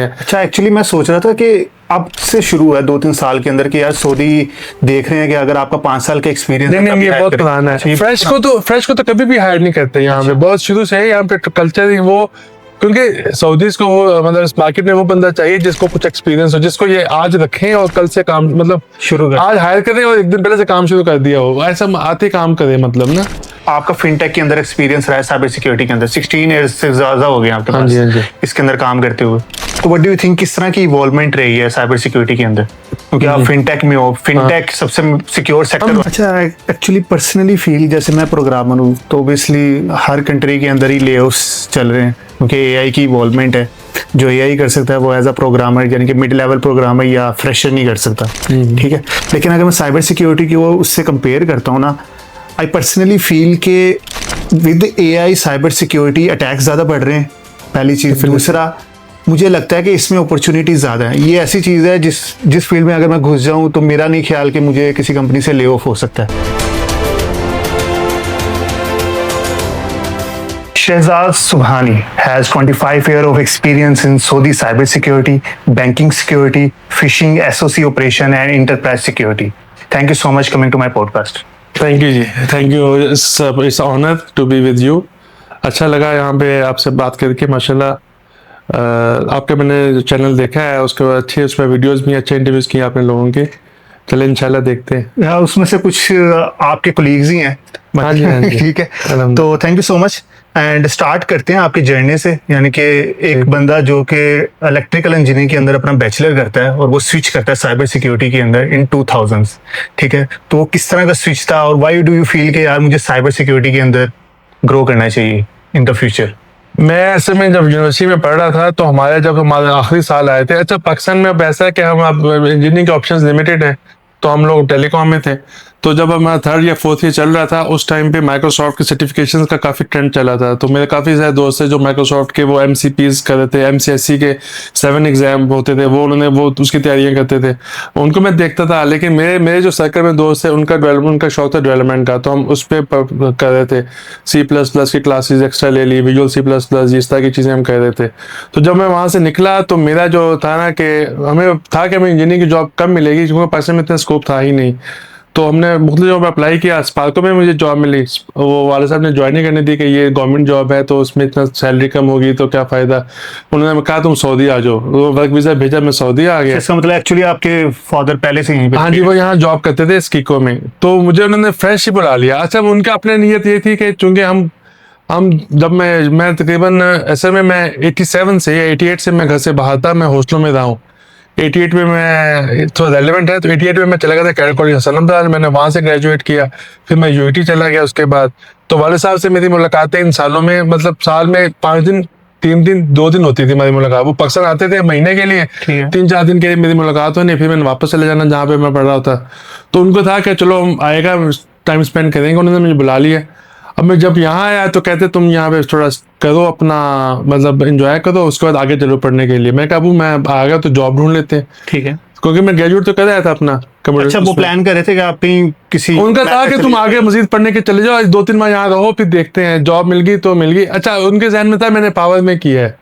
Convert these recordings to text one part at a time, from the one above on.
अच्छा, एक्चुअली मैं सोच रहा था कि अब से शुरू है 2-3 साल के अंदर कि यार सऊदी देख रहे हैं कि अगर आपका 5 साल का एक्सपीरियंस नहीं, ये बहुत पुराना है। फ्रेश को तो कभी भी हायर नहीं करते यहाँ पे, बहुत शुरू से है यहाँ पे कल्चर ही वो, क्योंकि सऊदीज को वो मतलब इस मार्केट में वो बंदा चाहिए जिसको कुछ एक्सपीरियंस हो, जिसको ये आज रखें और कल से काम मतलब शुरू कर, आज हायर करें और एक दिन पहले से काम शुरू कर दिया हो, ऐसा आते काम करे मतलब ना। आपका फिनटेक के अंदर एक्सपीरियंस रहा है, साइबर सिक्योरिटी के अंदर 16 इयर्स से ज्यादा हो गए आपके हाँ पास जी। इसके अंदर काम करते हुए। तो व्हाट डू यू थिंक किस तरह की इवॉल्वमेंट रही है साइबर सिक्योरिटी के अंदर, क्योंकि आप फिनटेक में हो, फिनटेक सबसे सिक्योर सेक्टर। अच्छा, एक्चुअली पर्सनली फील जैसे मैं प्रोग्रामर हूँ तो ऑब्वियसली हर कंट्री के अंदर ही लेऑफ्स चल रहे हैं क्योंकि एआई की इवॉल्वमेंट है। जो एआई कर सकता है वो एज अ प्रोग्रामर यानी कि मिड लेवल प्रोग्रामर या फ्रेशर नहीं कर सकता, ठीक है। लेकिन अगर मैं साइबर सिक्योरिटी की वो उससे कंपेयर करता हूँ ना, आई पर्सनली फील के with AI cyber security attacks ज़्यादा बढ़ रहे हैं, पहली चीज़। दूसरा, मुझे लगता है कि इसमें अपॉर्चुनिटी ज़्यादा है। ये ऐसी चीज़ है जिस फील्ड में अगर मैं घुस जाऊँ तो मेरा नहीं ख्याल कि मुझे किसी कंपनी से ले ऑफ हो सकता है। Shehzad Subhani has 25 years of experience in Saudi cybersecurity, banking security, phishing, SOC operation, and enterprise security. Thank you so much coming to my podcast. Thank you ji, thank you, it's honour to be with you. अच्छा लगा यहाँ पे आपसे बात करके माशाल्लाह। आपके मैंने चैनल देखा है, उसके बाद अच्छे उसमें वीडियोस भी अच्छे इंटरव्यूज किए आपने लोगों के। चले इंशाल्लाह देखते हैं। या उसमें से कुछ आपके कोलीग्स ही हैं। हाँ जी। ठीक है, तो thank you so much and start करते हैं आपकी जर्नी से। यानी कि एक बंदा जो कि इलेक्ट्रिकल इंजीनियरिंग के अंदर अपना बैचलर करता है और वो स्विच करता है साइबर सिक्योरिटी के अंदर इन 2000s, ठीक है। तो वो किस तरह का स्विच था और व्हाई डू यू फील कि यार मुझे साइबर सिक्योरिटी के अंदर ग्रो करना चाहिए इन द फ्यूचर? मैं ऐसे में जब यूनिवर्सिटी में पढ़ रहा था तो हमारे आखिरी साल आए थे। अच्छा, पाकिस्तान में अब ऐसा है कि हम अब इंजीनियरिंग के ऑप्शंस लिमिटेड है, तो हम लोग टेलीकॉम में थे। तो जब हमारा 3rd या 4th ईयर चल रहा था उस टाइम पे माइक्रोसॉफ्ट के सर्टिफिकेशंस का काफ़ी ट्रेंड चला था। तो मेरे काफ़ी सारे दोस्त थे जो माइक्रोसॉफ्ट के वो MCPs कर रहे थे, MCSE के 7 एग्जाम होते थे, वो उसकी तैयारियां करते थे, उनको मैं देखता था। लेकिन मेरे जो सर्कल में दोस्त थे उनका शौक था डेवलपमेंट का, तो हम उस पर कर रहे थे। C++ की क्लासेज एक्स्ट्रा ले ली, विजुअल C++, इस तरह की चीज़ें हम कर रहे थे। तो जब मैं वहाँ से निकला तो मेरा जो था ना कि हमें इंजीनियरिंग की जॉब कम मिलेगी क्योंकि पाकिस्तान में इतना स्कोप था ही नहीं। तो हमने मुख्तलिफ जॉब अप्लाई किया, स्पार्को में मुझे जॉब मिली। वो वाले साहब ने ज्वाइन नहीं करने दी कि ये गवर्नमेंट जॉब है तो उसमें इतना सैलरी कम होगी तो क्या फ़ायदा। उन्होंने कहा तुम सऊदी आ जाओ, वो वर्क वीज़ा भेजा, मैं सऊदी आ गया। इसका मतलब एक्चुअली आपके फादर पहले से यहीं पे? हाँ जी, वो यहाँ जॉब करते थे स्कीको में, तो मुझे उन्होंने फ्रेश ही बुला लिया। अच्छा, उनका अपने नीयत ये थी कि चूँकि हम जब मैं तकरीबन असल में मैं 87 से या 88 से मैं घर से बाहर था, मैं हॉस्टलों में रहा हूँ। 88 में मैं थोड़ा रेलिवेंट है तो 88 में मैं चला गया था कैडेट कॉलेज हसनमदार, मैंने वहाँ से ग्रेजुएट किया। फिर मैं UAT चला गया उसके बाद। तो वाले साहब से मेरी मुलाकातें इन सालों में मतलब साल में 5 दिन 3 दिन 2 दिन होती थी हमारी मुलाकात। वो पाकिस्तान आते थे महीने के लिए, 3-4 दिन के लिए मेरी मुलाकात होनी, फिर मैंने वापस चले जाना जहाँ पे मैं पढ़ रहा था। तो उनको था कि चलो हम आएगा टाइम स्पेंड करेंगे, उन्होंने मुझे बुला लिया। अब मैं जब यहाँ आया तो कहते तुम यहाँ पे थोड़ा करो अपना मतलब एंजॉय करो, उसके बाद आगे चलो पढ़ने के लिए। मैं कहा अबू मैं आ गया तो जॉब ढूंढ लेते हैं, ठीक है, क्योंकि मैं ग्रेजुएट तो कर रहा था अपना कंप्यूटर। अच्छा, वो प्लान कर रहे थे कि आप कहीं किसी, उनका था कि तुम आगे मजीद पढ़ने के चले जाओ, 2-3 माह यहाँ रहो, फिर देखते हैं जॉब मिल गई तो मिल गई। अच्छा, उनके जहन में था मैंने पावर में किया है,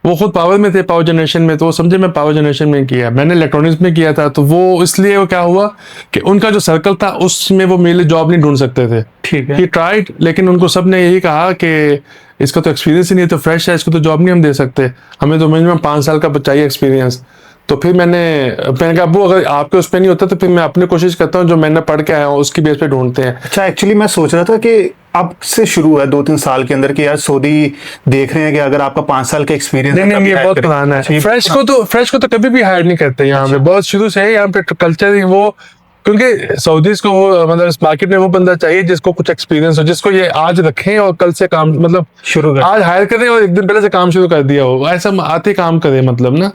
वो खुद पावर में थे, पावर जनरेशन में, तो वो समझे मैं पावर जनरेशन में किया, मैंने इलेक्ट्रॉनिक्स में किया था। तो वो इसलिए वो क्या हुआ कि उनका जो सर्कल था उसमें वो मेरे लिए जॉब नहीं ढूंढ सकते थे। ठीक है, ही ट्राइड, लेकिन उनको सब ने यही कहा कि इसका तो एक्सपीरियंस ही नहीं है, तो फ्रेश है, इसको तो जॉब नहीं हम दे सकते, हमें तो मिनिमम 5 साल का चाहिए एक्सपीरियंस। तो फिर मैंने कहा वो अगर आपके उस पर नहीं होता तो फिर मैं अपनी कोशिश करता हूँ, जो मैंने पढ़ के आया हूँ उसकी बेस पे ढूंढते हैं। अच्छा, एक्चुअली मैं सोच रहा था कि अब से शुरू है 2-3 साल के अंदर कि यार सऊदी देख रहे हैं कि अगर आपका 5 साल का एक्सपीरियंस। नहीं, ये बहुत पुराना है। फ्रेश को तो कभी भी हायर नहीं करते यहाँ पे, बहुत शुरू से है यहाँ पे कल्चर ही वो, क्योंकि सऊदीज को वो मतलब इस मार्केट में वो बंदा चाहिए जिसको कुछ एक्सपीरियंस हो, जिसको ये आज रखें और कल से काम मतलब शुरू कर, आज हायर करें और एक दिन पहले से काम शुरू कर दिया हो, ऐसा आते काम करे मतलब ना।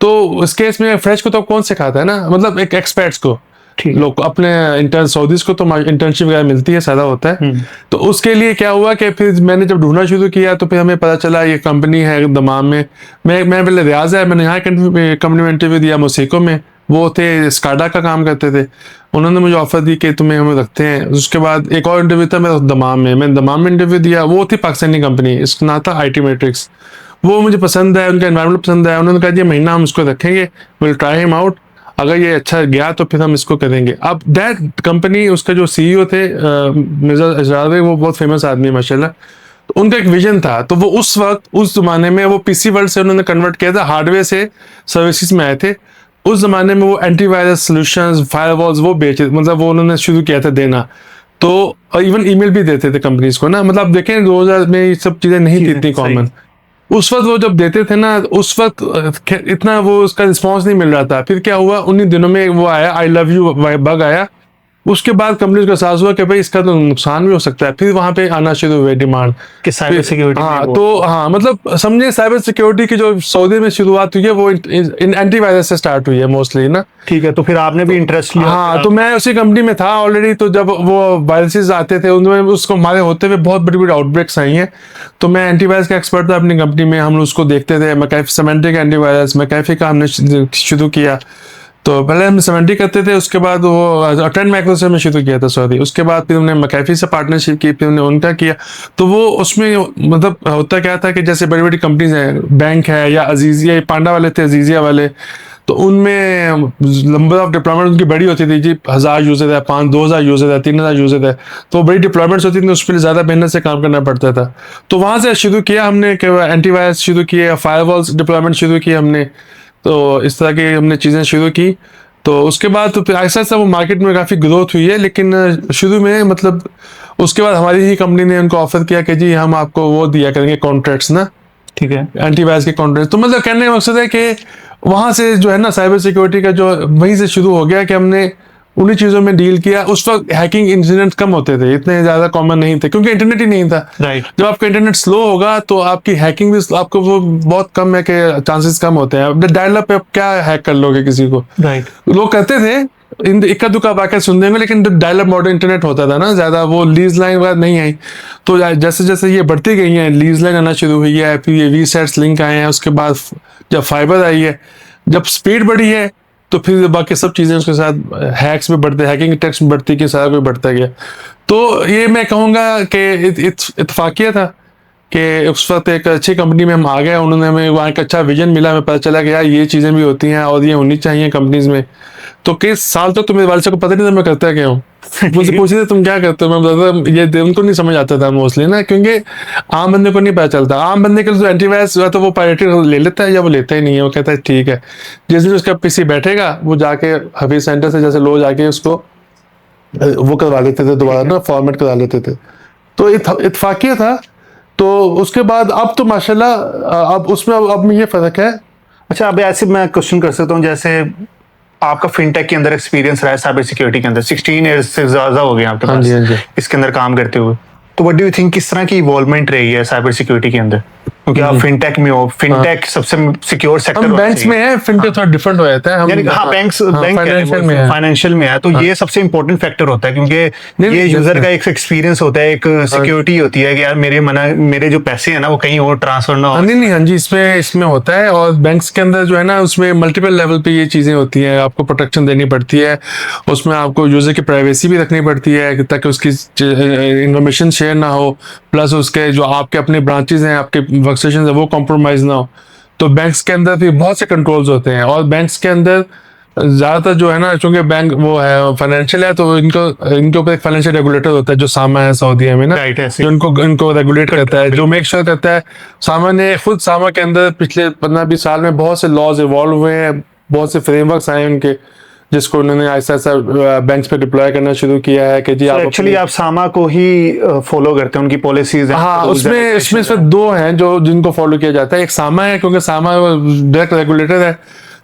तो इस केस में फ्रेश को तो कौन सिखाता है ना, मतलब एक एक्सपर्ट्स को, लोग अपने इंटर्न सऊदीज को तो इंटर्नशिप वगैरह मिलती है, सादा होता है। तो उसके लिए क्या हुआ कि फिर मैंने जब ढूंढना शुरू किया तो फिर हमें पता चला ये कंपनी है दमाम में। मैं पहले रियाज है, मैंने यहाँ कंपनी में इंटरव्यू दिया मोसिको में, वो थे स्काडा का काम करते थे, उन्होंने मुझे ऑफर दी कि तुम्हें हमें रखते हैं। उसके बाद एक और इंटरव्यू था मेरा दमाम में, मैंने दमाम में इंटरव्यू दिया, वो थी पाकिस्तानी कंपनी, इसका नाम था IT मैट्रिक्स। वो मुझे पसंद है, उनका एनवायरनमेंट पसंद है, उन्होंने कहा ये महीना हम इसको रखेंगे, विल ट्राई हिम आउट, अगर ये अच्छा गया तो फिर हम इसको करेंगे। अब दैट कंपनी, उसका जो सीईओ थे मिर्जा इजरार भाई, वो बहुत फेमस आदमी है माशाल्लाह। तो उनका एक विजन था, तो वो उस वक्त उस जमाने में वो पीसी वर्ल्ड से उन्होंने कन्वर्ट किया था, हार्डवेयर से सर्विसेज में आए थे। उस जमाने में वो एंटीवायरस सॉल्यूशंस, फायरवॉल्स वो बेचे, मतलब वो उन्होंने शुरू किया था देना। तो इवन ईमेल भी देते थे कंपनीज को ना, मतलब देखें 2000 में ये सब चीजें नहीं थी इतनी कॉमन। उस वक्त वो जब देते थे ना, उस वक्त इतना वो उसका रिस्पॉन्स नहीं मिल रहा था। फिर क्या हुआ, उन्हीं दिनों में वो आया आई लव यू बग आया। उसके बाद कंपनी को एहसास हुआ कि भाई इसका तो नुकसान भी हो सकता है। फिर वहां पे आना शुरू हुए डिमांड कि साइबर सिक्योरिटी। हाँ, तो हाँ, मतलब समझे साइबर सिक्योरिटी की जो सऊदी में शुरुआत हुई है वो इन एंटीवायरस से स्टार्ट हुई है मोस्टली ना। ठीक है, तो फिर आपने भी इंटरेस्ट लिया? हाँ, तो मैं उसी कंपनी में था ऑलरेडी। तो जब वो वायरसेस आते थे उनमें उसको हमारे होते हुए बहुत बड़ी बड़ी आउटब्रेक्स आई हैं, तो मैं एंटीवायरस का एक्सपर्ट था अपनी कंपनी में। हम उसको देखते थे, मैकेफी सिमेंटिक एंटीवायरस, मैकेफी का हमने शुरू किया। तो पहले हम 70 करते थे, उसके बाद वो ट्रेंड माइक्रो से हमने शुरू किया था सॉरी। उसके बाद फिर हमने मैकेफी से पार्टनरशिप की, फिर हमने उनका किया। तो वो उसमें मतलब होता क्या था कि जैसे बड़ी बड़ी कंपनीज हैं, बैंक है या अजीजिया, पांडा वाले थे अजीजिया वाले, तो उनमें नंबर ऑफ डिप्लॉयमेंट उनकी बड़ी होती थी जी। 1000 यूजर है, 2000 यूजर है, 3000 यूजर है, तो बड़ी डिप्लॉयमेंट्स होती थी, उस पर ज़्यादा मेहनत से काम करना पड़ता था। तो वहाँ से शुरू किया हमने एंटीवायरस शुरू किए, फायरवॉल्स डिप्लॉयमेंट शुरू किए हमने। तो इस तरह की हमने चीज़ें शुरू की। तो उसके बाद तो ऐसा ऐसा वो मार्केट में काफ़ी ग्रोथ हुई है। लेकिन शुरू में मतलब उसके बाद हमारी ही कंपनी ने उनको ऑफर किया कि जी हम आपको वो दिया करेंगे कॉन्ट्रैक्ट्स ना, ठीक है, एंटीवायरस के कॉन्ट्रैक्ट। तो मतलब कहने का मकसद है कि वहाँ से जो है ना साइबर सिक्योरिटी का जो वहीं से शुरू हो गया कि हमने उन्हीं चीज़ों में डील किया। उस वक्त हैकिंग इंसिडेंट कम होते थे, इतने ज़्यादा कॉमन नहीं थे क्योंकि इंटरनेट ही नहीं था। राइट। जब आपका इंटरनेट स्लो होगा तो आपकी हैकिंग भी आपको वो बहुत कम है कि चांसेस कम होते हैं। डायल अप पे आप क्या हैक कर लोगे किसी को? राइट। लोग करते थे, इक्का दुक्का वाक़या सुन देंगे, लेकिन डायल अप मॉडर्न इंटरनेट होता था ना ज़्यादा, वो लीज लाइन वगैरह नहीं आई। तो जैसे जैसे ये बढ़ती गई है, लीज लाइन आना शुरू हुई है, फिर ये वीसेट्स लिंक आए हैं, उसके बाद जब फाइबर आई है, जब स्पीड बढ़ी है, तो फिर बाकी सब चीज़ें उसके साथ हैक्स भी बढ़ते, हैकिंग अटैक्स भी बढ़ती कि सारा कुछ बढ़ता गया। तो ये मैं कहूँगा कि इत्तफाकिया था कि उस वक्त एक अच्छी कंपनी में हम आ गए, उन्होंने हमें वहाँ एक अच्छा विजन मिला, हमें पता चला कि यार ये चीज़ें भी होती हैं और ये होनी चाहिए कंपनीज में। तो कई साल तक तो मेरे वाले को पता नहीं था मैं करता क्या हूँ। मुझे पूछे थे तुम क्या करते हो, मैं बताता ये उनको नहीं समझ आता था मोस्टली ना, क्योंकि आम बंदे को नहीं पता चलता। आम बंदे के लिए तो एंटीवायरस हुआ तो वो पायरेटेड ले लेता है या वो लेता ही नहीं है, वो कहता है ठीक है। जिस दिन उसका पीसी बैठेगा वो जाके हफीज सेंटर से जैसे लो जाके उसको वो करवा लेते थे, दोबारा ना फॉर्मेट करा लेते थे। तो इत्तफाकिया था। तो उसके बाद अब तो माशाल्लाह अब उसमें अब में ये फर्क है। अच्छा, अब ऐसे मैं क्वेश्चन कर सकता हूँ, जैसे आपका फिनटेक के अंदर एक्सपीरियंस रहा है, साइबर सिक्योरिटी के अंदर 16 इयर्स से ज्यादा हो गए आपके पास इसके अंदर काम करते हुए। तो व्हाट डू यू थिंक किस तरह की इवॉल्वमेंट रही है साइबर सिक्योरिटी के अंदर, क्योंकि आप फिनटेक में हो, फिनटेक सबसे सिक्योर सेक्टर हम बैंक्स में है, फिनटेक थोड़ा डिफरेंट हो जाता है। हम हाँ, बैंक फाइनेंशियल में है, तो ये सबसे इंपॉर्टेंट फैक्टर होता है, क्योंकि ये यूजर का एक एक्सपीरियंस होता है, एक सिक्योरिटी होती है कि यार मेरे जो पैसे हैं ना वो कहीं और ट्रांसफर ना हो। नहीं, हाँ जी, इसमें होता है। और बैंक्स के अंदर जो है ना उसमें मल्टीपल लेवल पे ये चीजें होती हैं, आपको प्रोटेक्शन देनी पड़ती है, उसमें आपको यूजर की प्राइवेसी भी रखनी पड़ती है ताकि उसकी इंफॉर्मेशन शेयर ना हो, प्लस उसके जो आपके अपने ब्रांचेज हैं, आपके वर्क स्टेशन है, वो कॉम्प्रोमाइज ना हो। तो बैंक्स के अंदर भी बहुत से कंट्रोल्स होते हैं, और बैंक्स के अंदर ज्यादातर जो है ना, चूंकि बैंक वो है फाइनेंशियल है, तो इनके ऊपर एक फाइनेंशियल रेगुलेटर होता है जो सामा है सऊदी में ना, जो इनको रेगुलेट करता है, जो मेक श्योर करता है। सामा ने खुद सामा के अंदर पिछले 15-20 साल में बहुत से लॉज इवॉल्व हुए हैं, बहुत से फ्रेमवर्क्स आए उनके, जिसको उन्होंने ऐसा ऐसा बैंक्स पे डिप्लॉय करना शुरू किया है कि जी आप एक्चुअली आप सामा को ही फॉलो करते हैं, उनकी पॉलिसीज। हाँ, उसमें सिर्फ दो हैं जो जिनको फॉलो किया जाता है। एक सामा है, क्योंकि सामा डायरेक्ट रेगुलेटर है,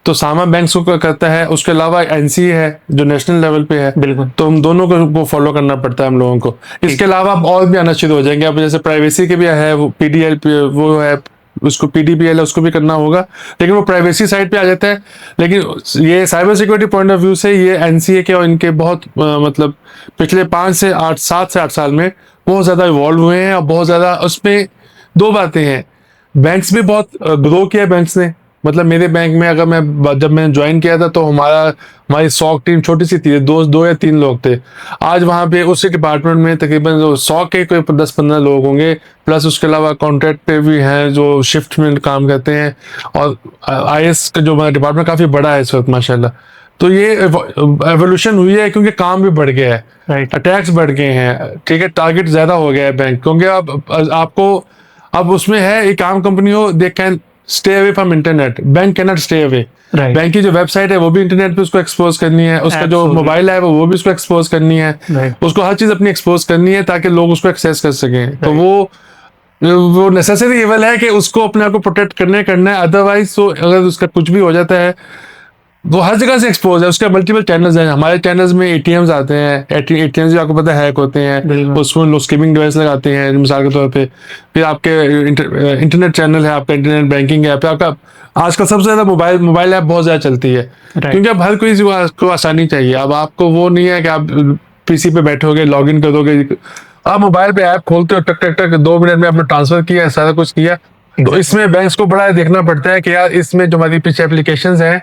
तो सामा बैंक्स को करता है। उसके अलावा एनसीए है जो नेशनल लेवल पे है, बिल्कुल, तो हम दोनों को फॉलो करना पड़ता है हम लोगों को। इसके अलावा अब और भी आना शुरू हो जाएंगे, अब जैसे प्राइवेसी के भी है, वो पीडीएल वो है, उसको पीडीपीएल है, उसको भी करना होगा, लेकिन वो प्राइवेसी साइड पे आ जाता है। लेकिन ये cyber security point of view से ये एनसीए के और इनके बहुत मतलब पिछले 7 से 8 साल में बहुत ज्यादा इवॉल्व हुए हैं, और बहुत ज्यादा उसमें दो बातें हैं। बैंक्स भी बहुत ग्रो किया बैंक्स ने, मतलब मेरे बैंक में अगर मैं जब मैंने ज्वाइन किया था तो हमारी सॉक टीम छोटी सी थी, दो या तीन लोग थे। आज वहाँ पे उसी डिपार्टमेंट में तकरीबन 100 के कोई 10-15 लोग होंगे, प्लस उसके अलावा कॉन्ट्रैक्ट पे भी हैं जो शिफ्ट में काम करते हैं। और IS का जो डिपार्टमेंट काफ़ी बड़ा है इस वक्त माशाल्लाह। तो ये एवोल्यूशन हुई है क्योंकि काम भी बढ़ गया है, राइट। अटैक्स बढ़ गए हैं, ठीक है, टारगेट ज़्यादा हो गया है बैंक, क्योंकि आपको अब उसमें है, एक आम कंपनी हो, they can stay away from internet, bank can not stay away. Right. Bank की जो वेबसाइट है वो भी इंटरनेट पे उसको एक्सपोज करनी है, उसका जो Absolutely. मोबाइल ऐप है वो भी उसको एक्सपोज करनी है, Right. उसको हर चीज अपनी एक्सपोज करनी है ताकि लोग उसको एक्सेस कर सकें। तो वो नेसेसरी एवल है कि उसको अपने आप को प्रोटेक्ट करना है, अदरवाइज तो अगर उसका कुछ भी हो जाता है, वो हर जगह से एक्सपोज है। उसके मल्टीपल चैनल्स हैं, हमारे चैनल्स में ATMs आते हैं, ATMs भी आपको पता है हैक होते हैं, बिल्कुल। उसमें लोग स्किमिंग डिवाइस लगाते हैं मिसाल के तौर पे। फिर आपके इंटरनेट चैनल है, आपका इंटरनेट बैंकिंग है, फिर आपका आजकल सबसे ज्यादा मोबाइल ऐप बहुत ज्यादा चलती है, क्योंकि अब हर कोई को आसानी चाहिए। अब आपको वो नहीं है कि आप PC पे बैठोगे, लॉग इन करोगे, आप मोबाइल पे ऐप खोलते हो, टक टक टक 2 मिनट में आपने ट्रांसफर किया, सारा कुछ किया। तो इसमें बैंक्स को बड़ा देखना पड़ता है कि यार इसमें जो हमारी पीछे एप्लीकेशंस हैं,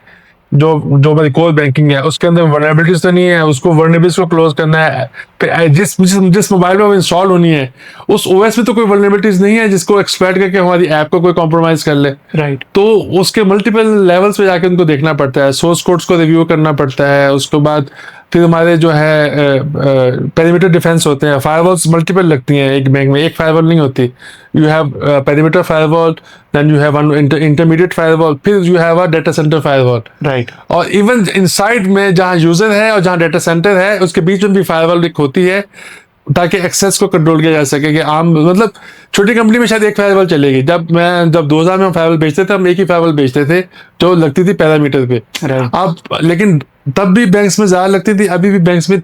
जो हमारी कोर बैंकिंग है, उसके अंदर वर्नेबिलिटीज तो नहीं है, उसको वर्नेबिलिटीज को क्लोज करना है। फिर जिस मोबाइल में इंस्टॉल होनी है उस OS में तो कोई वर्नेबिलिटीज नहीं है जिसको एक्सप्लॉइट करके हमारी ऐप को कोई कॉम्प्रोमाइज कर ले। राइट। तो उसके मल्टीपल लेवल्स पे जाके उनको देखना पड़ता है, सोर्स कोड्स को रिव्यू करना पड़ता है। उसके बाद फिर हमारे जो है पेरीमीटर डिफेंस होते हैं, फायरवॉल्स मल्टीपल लगती हैं एक बैंक में, एक फायरवॉल नहीं होती। You have perimeter firewall, then you have one intermediate firewall, फिर you have a data centre firewall. Right. और इवन इनसाइड में जहां यूजर है और जहां डाटा सेंटर है उसके बीच में भी फायरवॉल होती है ताकि एक्सेस को कंट्रोल किया जा सके। कि आम मतलब छोटी कंपनी में शायद एक फायरवॉल चलेगी। जब 2000 में हम फायरवॉल बेचते थे, हम एक ही फायरवॉल बेचते थे जो लगती थी पैरामीटर पे। Right. अब लेकिन तब भी बैंक्स में ज्यादा लगती थी, अभी भी बैंक्स में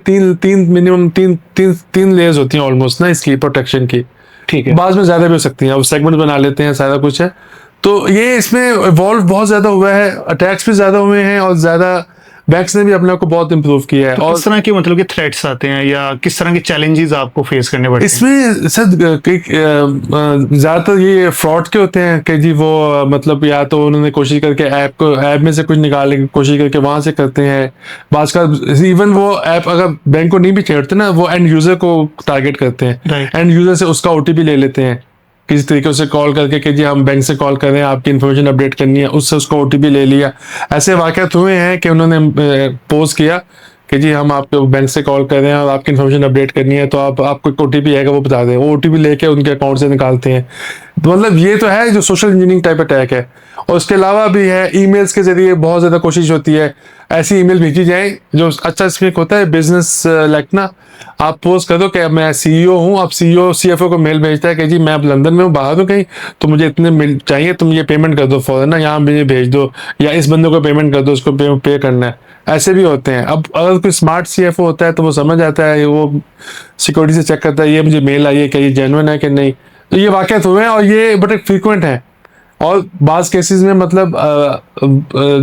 मिनिमम तीन लेयर्स होती हैं ऑलमोस्ट ना इसकी प्रोटेक्शन की। ठीक है। बाद में ज्यादा भी हो सकती हैं, अब सेगमेंट बना लेते हैं, सारा कुछ है। तो ये इसमें इवॉल्व बहुत ज्यादा हुआ है, अटैक्स भी ज्यादा हुए हैं और ज्यादा बैंक्स ने भी अपने आप को बहुत इंप्रूव किया है। तो और किस तरह के मतलब कि थ्रेट्स आते हैं या किस तरह के चैलेंजेस आपको फेस करने पड़ते हैं? इसमें सर ज्यादातर ये फ्रॉड के होते हैं कि जी वो मतलब या तो उन्होंने कोशिश करके ऐप में से कुछ निकालने की कोशिश करके वहां से करते हैं। बात का इवन वो ऐप अगर बैंक को नहीं भी छेड़ते ना, वो एंड यूजर को टारगेट करते हैं, Right. एंड यूजर से उसका OTP ले लेते हैं किसी तरीके से कॉल करके कि जी हम बैंक से कॉल कर रहे हैं, आपकी इन्फॉर्मेशन अपडेट करनी है, उससे उसको OTP ले लिया। ऐसे वाकयात हुए हैं कि उन्होंने पोस्ट किया कि जी हम आपको बैंक से कॉल कर रहे हैं और आपकी इन्फॉर्मेशन अपडेट करनी है, तो आपको एक OTP आएगा वो बता दें, वो OTP लेके उनके अकाउंट से निकालते हैं। तो मतलब ये तो है जो सोशल इंजीनियरिंग टाइप अटैक है। और उसके अलावा भी है ईमेल्स के जरिए बहुत ज़्यादा कोशिश होती है ऐसी ईमेल भेजी जाए जो अच्छा इसमें होता है बिजनेस लाइक ना, आप पोस्ट कर दो कि मैं CEO हूँ, अब CEO CFO को मेल भेजता है कि जी मैं अब लंदन में हूँ, बाहर हूँ कहीं, तो मुझे इतने मिल चाहिए, तुम ये पेमेंट कर दो फौरन ना, यहाँ मुझे भेज दो, या इस बंदे को पेमेंट कर दो, उसको पे करना है। ऐसे भी होते हैं। अब अगर कोई स्मार्ट CFO होता है तो वो समझ आता है, वो सिक्योरिटी से चेक करता है ये मुझे मेल आई है कि ये जेन्युइन है कि नहीं। तो ये वाकयात हुए हैं और ये बड़े फ्रीक्वेंट है। और बाज़ केसेस में मतलब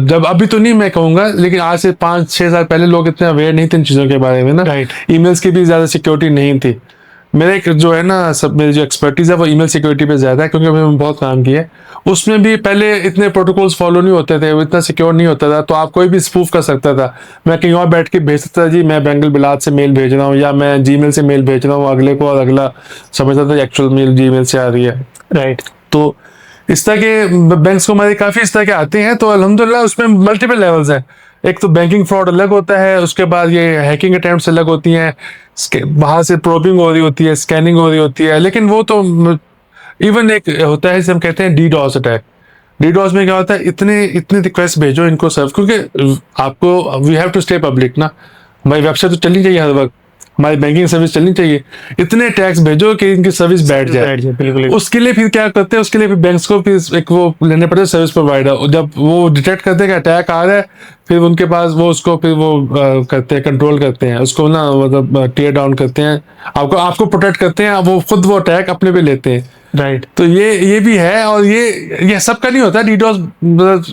जब अभी तो नहीं मैं कहूँगा, लेकिन आज से 5-6 साल पहले लोग इतने अवेयर नहीं थे इन चीज़ों के बारे में ना। Right. ईमेल्स की भी ज़्यादा सिक्योरिटी नहीं थी। मेरे एक जो है ना मेरी जो एक्सपर्टीज है वो ईमेल सिक्योरिटी पे ज़्यादा है, क्योंकि मैंने बहुत काम किया है उसमें भी। पहले इतने प्रोटोकॉल्स फॉलो नहीं होते थे, वो इतना सिक्योर नहीं होता था, तो आप कोई भी स्पूफ कर सकता था। मैं कहीं और बैठ के भेज सकता था जी मैं बेंगल बिलात से मेल भेज रहा हूँ, या मैं Gmail से मेल भेज रहा हूँ अगले को, और अगला समझता था एक्चुअल मेल Gmail से आ रही है। राइट। तो इस तरह के बैंक्स को हमारे काफ़ी इस तरह के आते हैं। तो अल्हम्दुलिल्लाह उसमें मल्टीपल लेवल्स हैं। एक तो बैंकिंग फ्रॉड अलग होता है, उसके बाद ये हैकिंग अटेम्प्ट्स अलग होती हैं, बाहर से प्रोबिंग हो रही होती है, स्कैनिंग हो रही होती है। लेकिन वो तो इवन एक होता है जिसे हम कहते हैं DDoS अटैक। DDoS में क्या होता है, इतने रिक्वेस्ट भेजो इनको सर्व, क्योंकि आपको we have to stay public ना, हमारी वेबसाइट तो चलनी चाहिए हर वक्त, हमारी बैंकिंग सर्विस चलनी चाहिए, इतने टैक्स भेजो कि इनकी सर्विस बैठ जाए। बिल्कुल। उसके लिए फिर क्या करते हैं, उसके लिए फिर बैंक्स को फिर एक वो लेने पड़ते हैं सर्विस प्रोवाइडर। जब वो डिटेक्ट करते हैं कि अटैक आ रहा है, फिर उनके पास वो उसको फिर वो करते हैं, कंट्रोल करते हैं उसको ना, मतलब टीयर डाउन करते हैं, आपको प्रोटेक्ट करते हैं, वो खुद वो अटैक अपने पे लेते हैं। राइट। तो ये भी है। और ये सबका नहीं होता DDoS,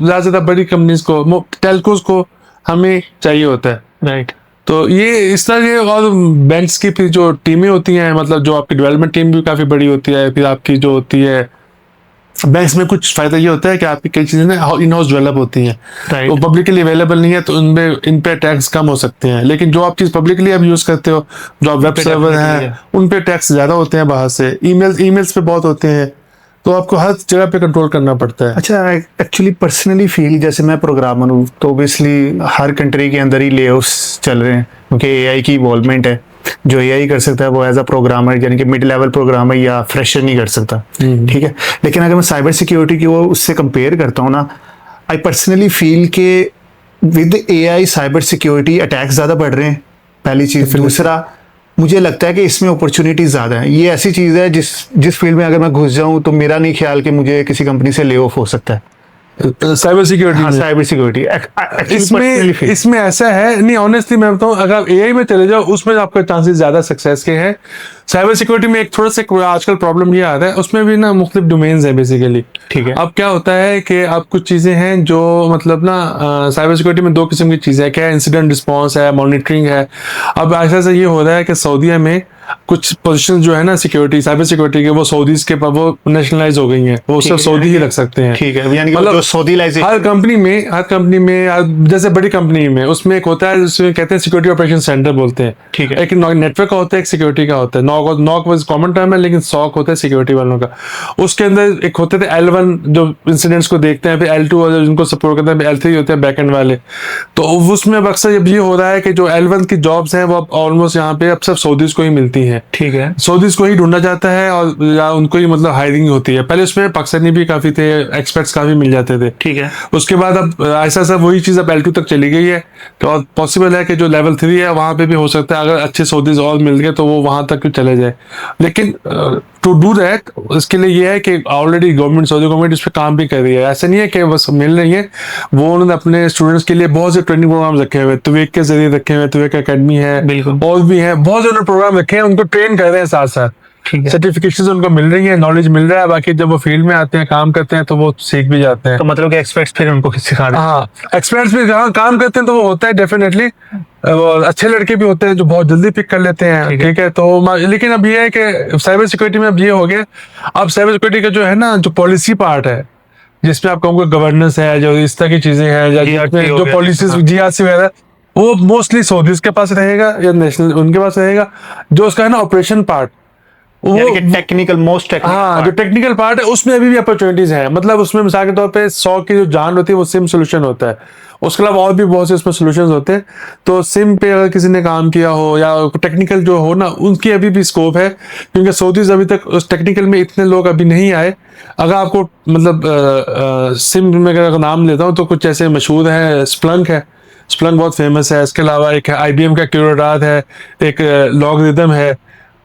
ज्यादा बड़ी कंपनीज को, टेलकोज को हमें चाहिए होता है। राइट। तो ये इस तरह के। और बैंक्स की फिर जो टीमें होती हैं, मतलब जो आपकी डेवलपमेंट टीम भी काफ़ी बड़ी होती है, फिर आपकी जो होती है बैंक्स में कुछ फायदा ये होता है कि आपकी कई चीजें ना इन हाउस डेवलप होती हैं, Right. वो पब्लिकली अवेलेबल नहीं है, तो इन पे टैक्स कम हो सकते हैं। लेकिन जो आप चीज पब्लिकली आप यूज करते हो, जो आप वेब पे सर्वर definitely हैं, उन पे टैक्स ज्यादा होते हैं बाहर से। ईमेल्स पे बहुत होते हैं, तो आपको हर जगह पे कंट्रोल करना पड़ता है। अच्छा, एक्चुअली पर्सनली फील, जैसे मैं प्रोग्रामर हूँ तो ऑब्वियसली हर कंट्री के अंदर ही लेऑफ्स चल रहे हैं क्योंकि एआई की इवॉल्वमेंट है। जो एआई कर सकता है वो एज अ प्रोग्रामर यानी कि मिड लेवल प्रोग्रामर या फ्रेशर नहीं कर सकता, ठीक है। लेकिन अगर मैं साइबर सिक्योरिटी की वो उससे कंपेयर करता हूँ ना, आई पर्सनली फील के with AI cyber security attacks ज़्यादा बढ़ रहे हैं, पहली चीज़। दूसरा, मुझे लगता है कि इसमें अपॉर्चुनिटी ज़्यादा है। ये ऐसी चीज़ है जिस फील्ड में अगर मैं घुस जाऊं तो मेरा नहीं ख्याल कि मुझे किसी कंपनी से ले ऑफ हो सकता है। साइबर सिक्योरिटी, हाँ, साइबर सिक्योरिटी इसमें ऐसा है, नहीं ऑनेस्टली मैं बताऊं, अगर आप एआई में चले जाओ उसमें आपका चांसेस ज्यादा सक्सेस के हैं। साइबर सिक्योरिटी में एक थोड़ा सा आजकल प्रॉब्लम ये आ रहा है, उसमें भी ना मुख्तलिफ डोमेन्स है बेसिकली, ठीक है। अब क्या होता है कि अब कुछ चीजें हैं जो मतलब ना साइबर सिक्योरिटी में दो किस्म की चीजें हैं, क्या इंसिडेंट रिस्पॉन्स है, मॉनिटरिंग है। अब ऐसा ये हो रहा है कि सऊदीया में कुछ पोजीशन जो है ना सिक्योरिटी, साइबर सिक्योरिटी के, वो सऊदीज के वो नेशनलाइज हो गई हैं, वो सिर्फ सऊदी ही रख सकते हैं, ठीक है। यानी कि मतलब जो सऊदीलाइजेशन हर कंपनी में जैसे बड़ी कंपनी में उसमें एक होता है जिसमें कहते हैं सिक्योरिटी ऑपरेशन सेंटर बोलते हैं, ठीक है। एक नेटवर्क का होता है, एक सिक्योरिटी का होता है। नॉक वाज कॉमन टर्म है, लेकिन सॉक होता है सिक्योरिटी वालों का। उसके अंदर एक होते थे L1 जो इंसिडेंट्स को देखते हैं, फिर L2 वाले जिनको सपोर्ट करते हैं, फिर L3 होते हैं बैकएंड वाले। तो उसमें अक्सर ये हो रहा है कि जो L1 की जॉब्स हैं वो अब ऑलमोस्ट यहाँ पे अब सब सऊदीज को ही मिलती हैं, ठीक है। सऊदीज को ही ढूंढा जाता है और या उनको ही मतलब हायरिंग होती है। पहले उसमें पाकिस्तानी भी काफी थे, एक्सपर्ट्स काफी मिल जाते थे, ठीक है। उसके बाद अब ऐसा सब वही चीज अब L2 तक चली गई है, तो पॉसिबल है कि जो लेवल 3 है वहां पे भी हो सकता है, अगर अच्छे सऊदीज और मिल गए तो वो वहां तक चले जाए। लेकिन टू डू दैट इसके लिए ये है कि ऑलरेडी सऊदी गवर्नमेंट इस पर काम भी कर रही है। ऐसा नहीं है कि बस मिल रही है, वो उन्होंने अपने स्टूडेंट्स के लिए बहुत से ट्रेनिंग प्रोग्राम रखे हुए, तुवेक के जरिए रखे हुए, तुवेक अकेडमी है, बिल्कुल, और भी है, बहुत से प्रोग्राम रखे हैं, उनको ट्रेन कर रहे हैं साथ साथ, सर्टिफिकेशन उनको मिल रही है, नॉलेज मिल रहा है। बाकी जब वो फील्ड में आते हैं, काम करते हैं, तो वो सीख भी जाते हैं। तो मतलब कि एक्सपर्ट्स फिर उनको सिखा रहे हैं। हाँ, एक्सपर्ट्स भी काम करते हैं, तो वो होता है डेफिनेटली। अच्छे लड़के भी होते हैं जो बहुत जल्दी पिक कर लेते हैं, ठीक है। तो लेकिन अब ये है कि साइबर सिक्योरिटी में अब ये हो गया, अब साइबर सिक्योरिटी का जो है ना, जो पॉलिसी पार्ट है, जिसमें आप कहूँगा गवर्नेंस है, जो इस तरह की चीजें हैं, जो पॉलिसीज GRC वगैरह, वो मोस्टली सऊदीज के पास रहेगा या नेशनल उनके पास रहेगा। जो उसका है ना ऑपरेशन पार्ट, वो जो टेक्निकल पार्ट है, उसमें अभी भी अपॉर्चुनिटीज हैं। मतलब उसमें मिसाल के तौर पे 100 की जो जान होती है वो सिम सोल्यूशन होता है, उसके अलावा और भी बहुत से उसमें सोल्यूशंस होते हैं। तो सिम पे अगर किसी ने काम किया हो या टेक्निकल जो हो ना, उनकी अभी भी स्कोप है, क्योंकि सऊदीज अभी तक उस टेक्निकल में इतने लोग अभी नहीं आए। अगर आपको मतलब सिम में अगर नाम लेता हूँ तो कुछ ऐसे मशहूर है, स्प्लंक बहुत फेमस है। इसके अलावा एक IBM का क्यूरेडाद है, एक लॉगरिदम है,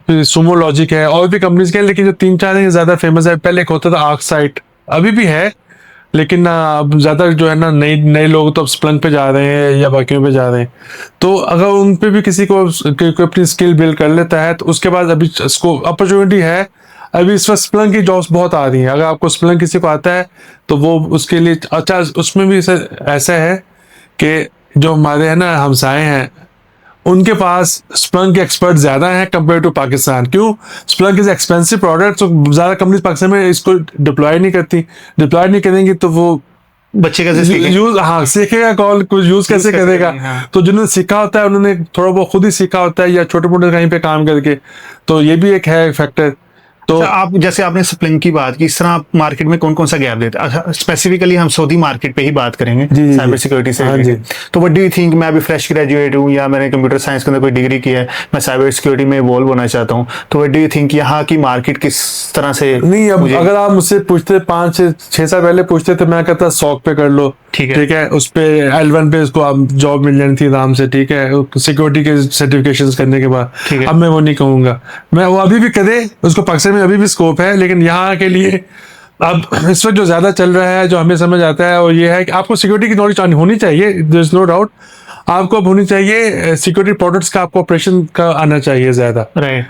सुमो लॉजिक है, और भी कंपनीज के हैं। लेकिन जो 3-4 हैं ज्यादा फेमस है। पहले एक होता था आर्कसाइट, अभी भी है, लेकिन अब ज्यादा जो है ना नए लोग तो अब स्प्लंक पे जा रहे हैं या बाकियों पे जा रहे हैं। तो अगर उन पे भी किसी को अपनी स्किल बिल्ड कर लेता है, तो उसके बाद अभी इसको अपॉर्चुनिटी है। अभी इस वक्त स्प्लंक की जॉब्स बहुत आ रही हैं। अगर आपको स्प्लंक किसी को आता है तो वो उसके लिए अच्छा। उसमें भी ऐसा है कि जो हमारे है ना हमसाए हैं, उनके पास स्प्लंक के एक्सपर्ट ज्यादा हैं कंपेयर टू पाकिस्तान। क्यों? स्प्लंक इज एक्सपेंसिव प्रोडक्ट, तो ज्यादा कंपनीज पाकिस्तान में इसको डिप्लॉय नहीं करती। डिप्लॉय नहीं करेंगी तो वो बच्चे कैसे सीखेगा कौन, कुछ यूज कैसे करेगा। तो जिन्होंने सीखा होता है उन्होंने थोड़ा बहुत खुद ही सीखा होता है, या छोटे मोटे कहीं पे काम करके। तो ये भी एक है फैक्टर। तो आप जैसे आपने स्प्लिंग की बात की, इस तरह आप मार्केट में कौन कौन सा गैप देते हैं? स्पेसिफिकली हम सऊदी मार्केट पे ही बात करेंगे साइबर सिक्योरिटी से। हाँ जी। तो व्हाट डू यू थिंक, मैं अभी फ्रेश ग्रेजुएट हूँ या मैंने कंप्यूटर साइंस के अंदर कोई डिग्री की है, मैं साइबर सिक्योरिटी में इवॉल्व होना चाहता हूँ, तो व्हाट डू यू थिंक यहाँ की मार्केट किस तरह से? नहीं, अब अगर आप मुझसे पूछते 5-6 साल पहले पूछते तो मैं कहता सॉक पे कर लो, ठीक है, उस पे L1 पे इसको आप जॉब मिल जानी थी आराम से, ठीक है, सिक्योरिटी के सर्टिफिकेशंस करने के बाद। अब मैं वो नहीं कहूंगा, मैं वो अभी भी करे, उसको पाकिस्तान में अभी भी स्कोप है। लेकिन यहाँ के लिए अब इस वक्त जो ज्यादा चल रहा है, जो हमें समझ आता है, वो ये है कि आपको सिक्योरिटी की नॉलेज होनी चाहिए, देयर इज नो डाउट। आपको अब होनी चाहिए सिक्योरिटी प्रोडक्ट्स का, आपको ऑपरेशन का आना चाहिए ज्यादा।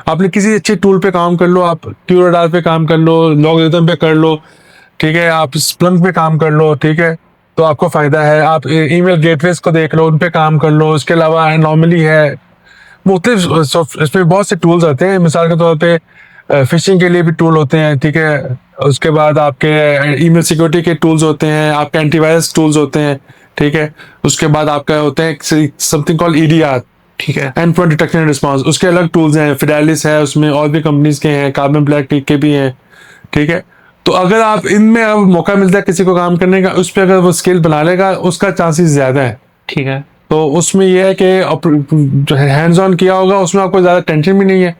आपने किसी अच्छे टूल पे काम कर लो, आप क्यूरेडार पे काम कर लो, लॉगरिदम पे कर लो, ठीक है, आप स्प्लंक पे काम कर लो, ठीक है, तो आपको फायदा है। आप ईमेल गेटवेज को देख लो, उन पे काम कर लो। इसके अलावा नॉर्मली है मुख्तलिफ इसमें बहुत से टूल्स आते हैं। मिसाल के तौर पे फिशिंग के लिए भी टूल होते हैं, ठीक है। उसके बाद आपके ईमेल सिक्योरिटी के टूल्स होते हैं, आपके एंटीवायरस टूल्स होते हैं, ठीक है। उसके बाद आपका होता है समथिंग कॉल्ड EDR, ठीक है। And point detection and response, उसके अलग टूल्स हैं। फिडेलिस है, उसमें और भी कंपनीज के हैं, कार्बन ब्लैक के भी हैं, ठीक है। तो अगर आप इनमें अब मौका मिलता है किसी को काम करने का, उस पर अगर वो स्किल बना लेगा, उसका चांसेस ज्यादा है, ठीक है। तो उसमें यह है कि जो हैंड्स ऑन किया होगा उसमें आपको ज़्यादा टेंशन भी नहीं है।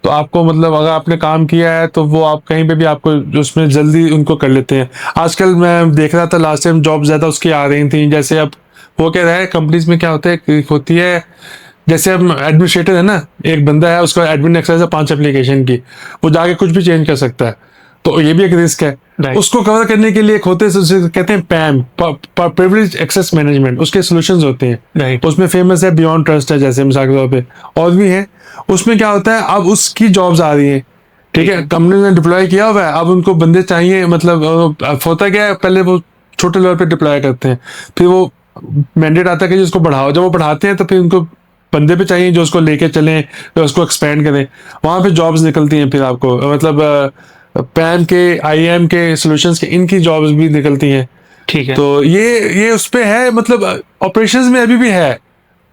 तो आपको मतलब अगर आपने काम किया है तो वो आप कहीं पे भी आपको उसमें जल्दी उनको कर लेते हैं। आजकल मैं देख रहा था लास्ट टाइम जॉब ज़्यादा उसकी आ रही थी, जैसे अब वो कह रहा है कंपनीज में क्या होता है होती है, जैसे अब एडमिनिस्ट्रेटर है ना, एक बंदा है उसका एडमिन एक्सेस है 5 एप्लीकेशन की, वो जाके कुछ भी चेंज कर सकता है, तो ये भी एक रिस्क है। Right. उसको कवर करने के लिए एक होते हैं उसे कहते हैं पैम, प्रिविलेज एक्सेस मैनेजमेंट, उसके सॉल्यूशंस होते हैं। Right. उसमें फेमस है बियॉन्ड ट्रस्ट है, जैसे मिसाल के तौर पे और भी है। उसमें क्या होता है, अब उसकी जॉब्स आ रही हैं, ठीक है, कंपनी ने डिप्लॉय किया हुआ है, अब उनको बंदे चाहिए, मतलब होता क्या है, पहले वो छोटे लेवल पे डिप्लॉय करते हैं, फिर वो मैंडेट आता है कि उसको बढ़ाओ, जब वो बढ़ाते हैं तो फिर उनको बंदे पे चाहिए जो उसको लेके चलें, जो उसको एक्सपेंड करें, वहां पे जॉब्स निकलती हैं। फिर आपको मतलब पैम के, IAM के सॉल्यूशंस के, इनकी जॉब्स भी निकलती हैं, ठीक है। तो ये उस पे है, मतलब ऑपरेशंस में अभी भी है,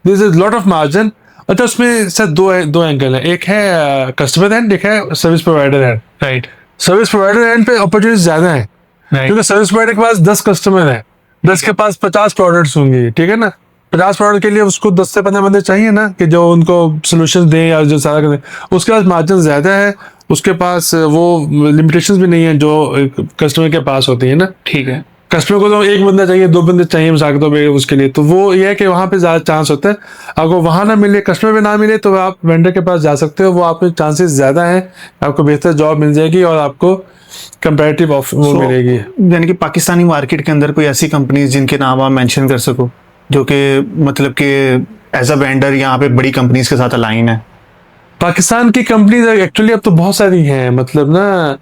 this is lot of margin. अच्छा, उसमें सर दो एंगल है, एक है कस्टमर एंड, एक है service provider and. Right. Service provider and पे अपॉर्चुनिटीज ज्यादा है, क्योंकि सर्विस प्रोवाइडर के पास 10 कस्टमर है, 10 के पास 50 प्रोडक्ट्स होंगे, ठीक है ना। 50 प्रोडक्ट के लिए उसको 10 से 15 बंदे चाहिए ना, कि जो उनको सोल्यूशन दें या जो सारा करें। उसके पास मार्जिन ज्यादा है, उसके पास वो लिमिटेशंस भी नहीं है जो कस्टमर के पास होती है ना। ठीक है। कस्टमर को तो एक बंदा चाहिए, 2 बंदे चाहिए मिसाल के तौर पे उसके लिए, तो वो ये है कि वहाँ पे ज्यादा चांस होता है। अगर वहाँ ना मिले, कस्टमर पे ना मिले, तो आप वेंडर के पास जा सकते हो, वो आप में चांसेस ज्यादा है, आपको बेहतर जॉब मिल जाएगी और आपको कंपैरेटिव वो मिलेगी। यानी कि पाकिस्तानी मार्केट के अंदर कोई ऐसी कंपनीज जिनके नाम आप मेंशन कर सको, जो कि मतलब कि एज अ वेंडर यहाँ पे बड़ी कंपनीज के साथ अलाइन है? पाकिस्तान की कंपनीज एक्चुअली अब तो बहुत सारी हैं, मतलब ना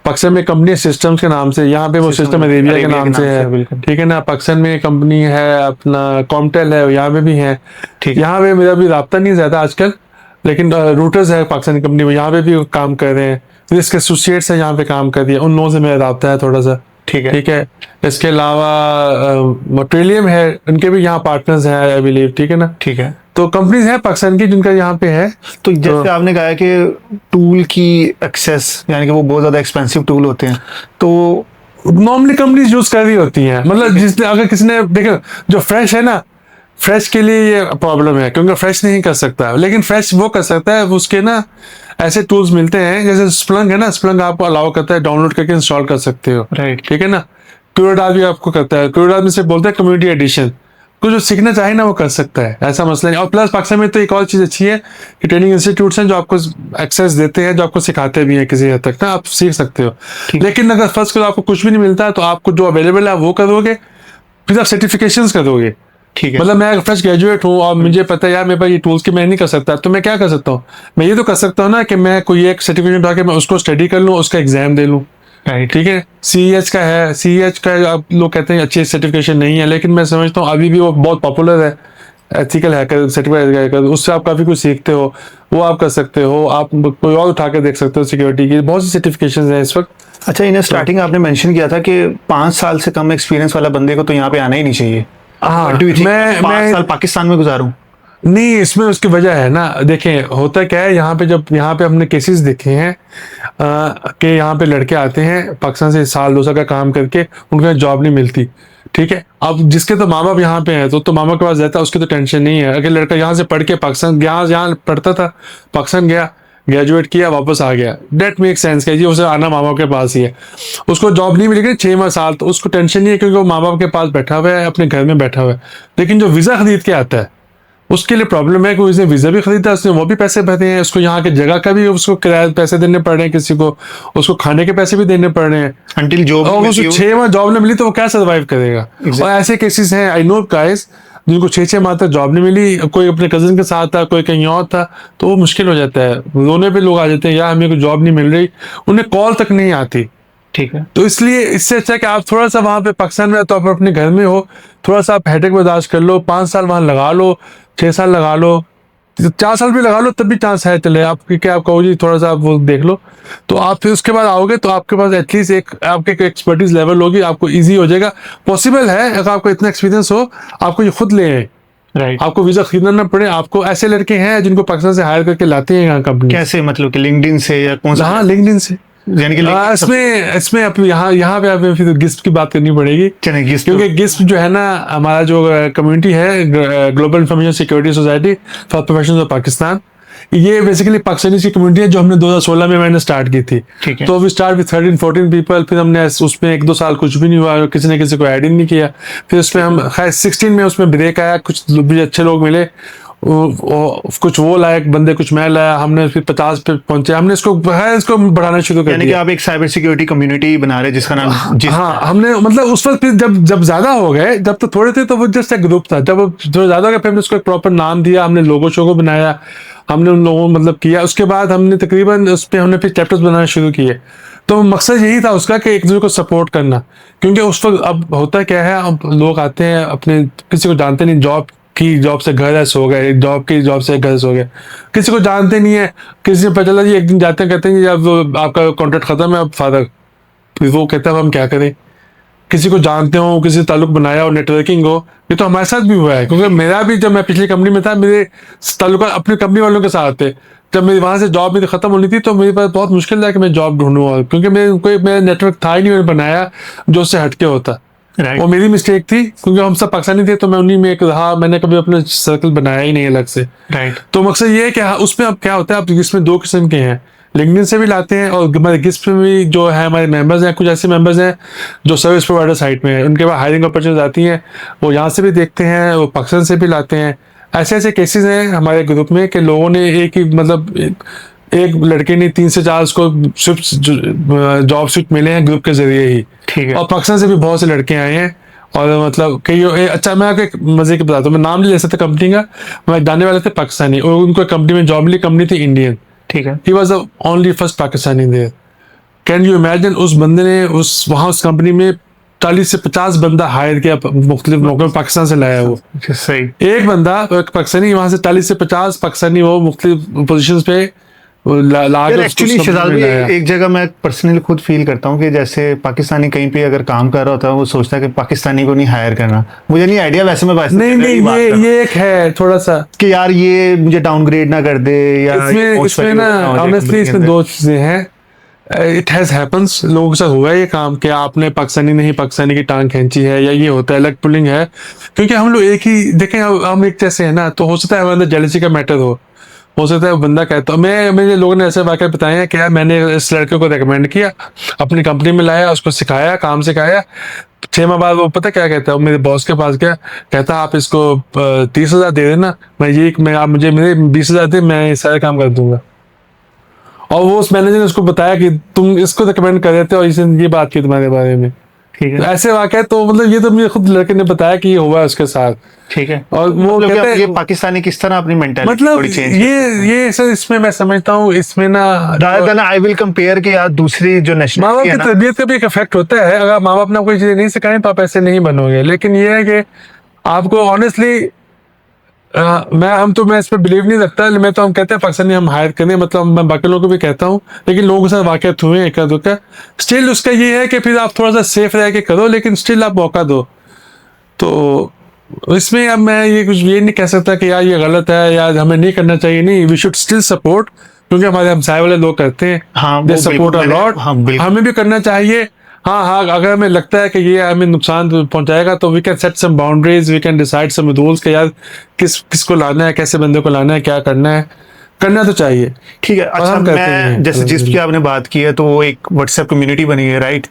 पाकिस्तान में कंपनी सिस्टम्स के नाम से, यहाँ पे वो सिस्टम अरेबिया के नाम से है, ठीक है ना। पाकिस्तान में कंपनी है अपना कॉमटेल है, यहाँ पे भी है, ठीक। यहाँ पे मेरा भी रब्ता नहीं ज्यादा आजकल, लेकिन रूटर्स है पाकिस्तानी कंपनी में, यहाँ पे भी काम कर रहे हैं। रिस्क एसोसिएट्स है, यहाँ पे काम कर रही है, उन लोगों से मेरा रब्ता है थोड़ा सा, ठीक है। ठीक है। इसके अलावा पेट्रोलियम है, उनके भी यहाँ पार्टनर्स हैं आई बिलीव, ठीक है ना। ठीक है। तो कंपनीज है पाकिस्तान की जिनका यहाँ पे है। तो जैसे आपने कहा कि टूल की एक्सेस, यानी कि वो बहुत ज्यादा एक्सपेंसिव टूल होते हैं, तो नॉर्मली कंपनीज यूज कर रही होती हैं, मतलब जिसने अगर किसी ने देखो, जो फ्रेश है ना, फ्रेश के लिए ये प्रॉब्लम है, क्योंकि फ्रेश नहीं कर सकता, लेकिन फ्रेश वो कर सकता है, उसके ना ऐसे टूल्स मिलते हैं, जैसे स्प्लंक है ना, स्प्लंक आपको अलाउ करता है डाउनलोड करके इंस्टॉल कर सकते हो, राइट, ठीक है ना। क्यूरेडार भी आपको करता है, क्यूरेडार में से बोलते हैं कम्युनिटी एडिशन, तो जो सीखना चाहे ना वो कर सकता है, ऐसा मसला नहीं। और प्लस पाकिस्तान में तो एक और चीज अच्छी है कि ट्रेनिंग इंस्टीट्यूट्स हैं जो आपको एक्सेस देते हैं, जो आपको सिखाते भी हैं किसी हद तक ना, आप सीख सकते हो। लेकिन अगर फर्स्ट क्लास आपको कुछ भी नहीं मिलता, तो आपको जो अवेलेबल है वो करोगे, फिर आप सर्टिफिकेशंस करोगे, ठीक है। मतलब मैं फ्रेश ग्रेजुएट हूँ और मुझे पता है यार मेरे पास ये टूल्स की मैं नहीं कर सकता, तो मैं क्या कर सकता हूँ, मैं ये तो कर सकता हूँ ना कि मैं कोई एक सर्टिफिकेट उठा के मैं उसको स्टडी कर लूँ, उसका एग्जाम दे लूँ, राइट, ठीक है। CEH का है, CEH का आप लोग कहते हैं अच्छी सर्टिफिकेशन नहीं है, लेकिन मैं समझता हूँ अभी भी वो बहुत पॉपुलर है, एथिकल हैकर सर्टिफाइड हैकर, उससे आप काफी कुछ सीखते हो, वो आप कर सकते हो। आप कोई और उठा के देख सकते हो, सिक्योरिटी की बहुत सी सर्टिफिकेशन है इस वक्त। अच्छा, इन्हें स्टार्टिंग आपने मेंशन किया था कि 5 साल से कम एक्सपीरियंस वाला बंदे को तो यहाँ पे आना ही नहीं चाहिए। हाँ, मैं 5 साल पाकिस्तान में गुजारूं? नहीं, इसमें उसकी वजह है ना, देखें होता क्या है, यहाँ पे जब यहाँ पे हमने केसेस देखे हैं कि यहाँ पे लड़के आते हैं पाकिस्तान से 1-2 साल का काम करके, उनको जॉब नहीं मिलती, ठीक है। अब जिसके तो माँ बाप यहाँ पे हैं, तो माँ बाप के पास रहता है, उसकी तो टेंशन नहीं है। अगर लड़का यहाँ से पढ़ के पाकिस्तान यहाँ पढ़ता था, पाकिस्तान गया, ग्रेजुएट किया, वापस आ गया, डेट मेक सेंस है जी, उसे आना माँ बाप के पास ही है, उसको जॉब नहीं मिलेगी 6 साल, तो उसको टेंशन नहीं है, क्योंकि वो माँ बाप के पास बैठा हुआ है, अपने घर में बैठा हुआ है। लेकिन जो वीज़ा खरीद के आता है, उसके लिए प्रॉब्लम है कि उसने वीज़ा भी खरीदा, उसने वो भी पैसे भरे हैं, उसको यहाँ की जगह का भी उसको किराया पैसे देने पड़ रहे हैं, किसी को उसको खाने के पैसे भी देने पड़ रहे हैं, अंटिल जॉब, और उसको 6 माह जॉब नहीं मिली तो वो क्या सर्वाइव करेगा। और ऐसे केसेस हैं, आई नो गाइस, जिनको 6 माह तक जॉब नहीं मिली, कोई अपने कजिन के साथ था, कोई कहीं और था, तो वो मुश्किल हो जाता है, रोने पे लोग आ जाते हैं यार हमें कोई जॉब नहीं मिल रही, उन्हें कॉल तक नहीं आती, ठीक है। तो इसलिए इससे अच्छा है कि आप थोड़ा सा वहां पे पाकिस्तान में, तो आप अपने घर में हो, थोड़ा सा आप हेडेक बर्दाश्त कर लो, 5 साल वहां लगा लो, 6 साल लगा लो, 4 साल भी लगा लो तब भी चांस है, चले आप क्या आप कहो जी थोड़ा सा आप वो देख लो, तो आप फिर उसके बाद आओगे तो आपके पास एटलीस्ट एक आपके एक एक्सपर्टीज लेवल होगी, आपको इजी हो जाएगा। पॉसिबल है अगर आपको इतना एक्सपीरियंस हो, आपको ये खुद ले आए, राइट। आपको वीजा खरीदना ना पड़े। आपको ऐसे लड़के हैं जिनको पाकिस्तान से हायर करके लाते हैं यहाँ कंपनी। कैसे, मतलब कि लिंक्डइन से या कौन सा? हाँ लिंक्डइन से। यानी कि इसमें अब यहाँ पे हमें फिर गिस्प की बात करनी पड़ेगी, क्योंकि गिस्प जो है ना हमारा जो कम्युनिटी है, global information security society for professionals of Pakistan, ये बेसिकली पाकिस्तानी की कम्युनिटी है जो हमने 2016 में मैंने स्टार्ट की थी। ठीक है। तो वी स्टार्ट विद 13-14 पीपल, फिर हमने उसमें 1-2 साल कुछ भी नहीं हुआ, किसी ने किसी को ऐड ही नहीं किया। फिर उसमें हम खैर 16 में उसमें ब्रेक आया, कुछ भी अच्छे लोग मिले, कुछ वो लायक बंदे, कुछ मैं लाया, हमने फिर 50 पे पहुंचे, हमने इसको बढ़ाना शुरू कर यानी कि दिया। आप एक साइबर सिक्योरिटी कम्युनिटी बना रहे जिसका नाम हाँ हमने मतलब उस वक्त फिर जब ज्यादा हो गए, जब तो थोड़े थे तो वो जस्ट एक ग्रुप था, जब थोड़ा ज्यादा हो गया फिर हमने उसको एक प्रॉपर नाम दिया, हमने लोगो शोगो बनाया, हमने उन लोगों मतलब किया। उसके बाद हमने तकरीबन उस पर हमने फिर चैप्टर्स बनाना शुरू किए। तो मकसद यही था उसका कि एक दूसरे को सपोर्ट करना, क्योंकि उस वक्त अब होता क्या है, अब लोग आते हैं अपने, किसी को जानते नहीं, जॉब से घर ऐसे हो गए, जॉब से घर ऐसे हो गए, किसी को जानते नहीं है, किसी से पता चला जी एक दिन जाते हैं कहते हैं जी अब आपका कॉन्ट्रैक्ट खत्म है अब फादर, फिर वो कहता है अब हम क्या करें। किसी को जानते हो, किसी से ताल्लुक बनाया हो, नेटवर्किंग हो, ये तो हमारे साथ भी हुआ है, क्योंकि मेरा भी जब मैं पिछली कंपनी में था मेरे ताल्लुक अपनी कंपनी वालों के साथ थे। जब मेरी वहां से जॉब मेरी खत्म होनी थी तो मेरे पास बहुत मुश्किल था कि मैं जॉब ढूंढूं, क्योंकि मेरा नेटवर्क था ही नहीं, मैंने बनाया जो उससे हटके होता। राइट। वो मेरी मिस्टेक थी, क्योंकि हम सब पाकिस्तानी थे तो मैं उन्हीं में एक रहा, मैंने कभी अपना सर्कल बनाया ही नहीं अलग से। राइट। तो मकसद ये है कि उसमें अब क्या होता है, अब इसमें 2 किस्म के हैं, लिंक्डइन से भी लाते हैं और हमारे गिस्प में भी जो है हमारे मेंबर्स हैं, कुछ ऐसे मेंबर्स हैं जो सर्विस प्रोवाइडर साइट में हैं, उनके पास हायरिंग अपॉर्चुनिटीज आती हैं, वो यहाँ से भी देखते हैं, वो पाकिस्तान से भी लाते हैं। ऐसे केसेस हैं हमारे ग्रुप में कि लोगों ने एक ही मतलब एक लड़के ने 3 से 4 उसको जॉब स्विच मिले हैं ग्रुप के जरिए ही। ठीक है। और पाकिस्तान से भी बहुत से लड़के आए हैं, और मतलब कई अच्छा मैं आपको एक मजे की बताता हूँ, मैं नाम नहीं ले सकता कंपनी का, मैं जाने वाले थे पाकिस्तानी और उनको कंपनी में जॉब मिली, कंपनी थी इंडियन। ठीक है। He was the only first Pakistani there. Can you imagine, उस बंदे ने उस कंपनी में 40 से 50 बंदा हायर किया, मुख्तलिफ मौके में पाकिस्तान से लाया वो। सही। एक बंदा एक पाकिस्तानी वहां से 40 से 50 पाकिस्तानी वो मुख्तलिफ पोजीशंस पे एक्चुअली शहजाद भाई, एक जगह मैं पर्सनली खुद फील करता हूँ कि जैसे पाकिस्तानी कहीं पे अगर काम कर रहा होता है वो सोचता है कि पाकिस्तानी को नहीं हायर करना। मुझे नहीं आइडिया, वैसे मैं बस नहीं ये एक है थोड़ा सा कि यार ये मुझे डाउनग्रेड ना कर दे, या इसमें ना ऑनेस्टली इसमें 2 चीजें हैं। इट हैज हैपन्स, लोगों के साथ हुआ है ये काम कि आपने पाकिस्तानी की टांग खींची है, या ये होता है लेग पुलिंग है, क्योंकि हम लोग एक ही देखें, हम एक जैसे है ना, तो हो सकता है हमारे अंदर जेलसी का मैटर हो सकता है बंदा कहता है, मेरे लोगों ने ऐसे वाक़या बताए हैं कि यार मैंने इस लड़के को रेकमेंड किया, अपनी कंपनी में लाया, उसको सिखाया, काम सिखाया, 6 माह बाद वो पता क्या कहता है, मेरे बॉस के पास गया, कहता आप इसको 30,000 दे देना, आप मुझे मेरे 20,000 दे, मैं सारे काम कर दूंगा। और वो उस मैनेजर ने उसको बताया कि तुम इसको रिकमेंड कर रहे थे और इसने ये बात की तुम्हारे बारे में। ठीक है। ऐसे वाक़या तो मतलब ये तो मुझे खुद लड़के ने बताया कि ये हुआ है उसके साथ। ठीक है। और वो मतलब कहते हैं ये पाकिस्तानी किस तरह अपनी मेंटालिटी मतलब थोड़ी चेंज, ये सर इसमें मैं समझता हूँ इसमें ना आई विल कंपेयर कि यार दूसरी जो माँ बाप नेशनलिटी की है ना, तरबियत का भी एक इफेक्ट होता है। अगर माँ बाप ने कोई चीजें नहीं सिखाएं तो आप ऐसे नहीं बनोगे, लेकिन ये है कि आपको ऑनेस्टली मैं इस पर बिलीव नहीं रखता, मैं तो हम कहते हैं पाकिस्तानी हम हायर करें, मतलब मैं बाकी लोगों को भी कहता हूँ, लेकिन लोगों के साथ वाकयात हुए एक दुक्का। स्टिल उसका ये है कि फिर आप थोड़ा सा सेफ रह के करो, लेकिन स्टिल आप मौका दो। तो इसमें अब मैं ये नहीं कह सकता कि यार ये गलत है, यार हमें नहीं करना चाहिए, नहीं, वी शुड स्टिल सपोर्ट, क्योंकि हमारे हमसाए वाले लोग करते हैं, हाँ, दे सपोर्ट अ लॉट, हमें भी करना चाहिए। हाँ, अगर हमें लगता है कि ये हमें नुकसान पहुंचाएगा तो we can set some boundaries, we can decide some rules कि यार किसको लाना है, कैसे बंदे को लाना है, क्या करना तो चाहिए। ठीक है। अच्छा, मैं जैसे जिसकी आपने बात की है तो वो एक व्हाट्सएप कम्युनिटी बनी है, राइट?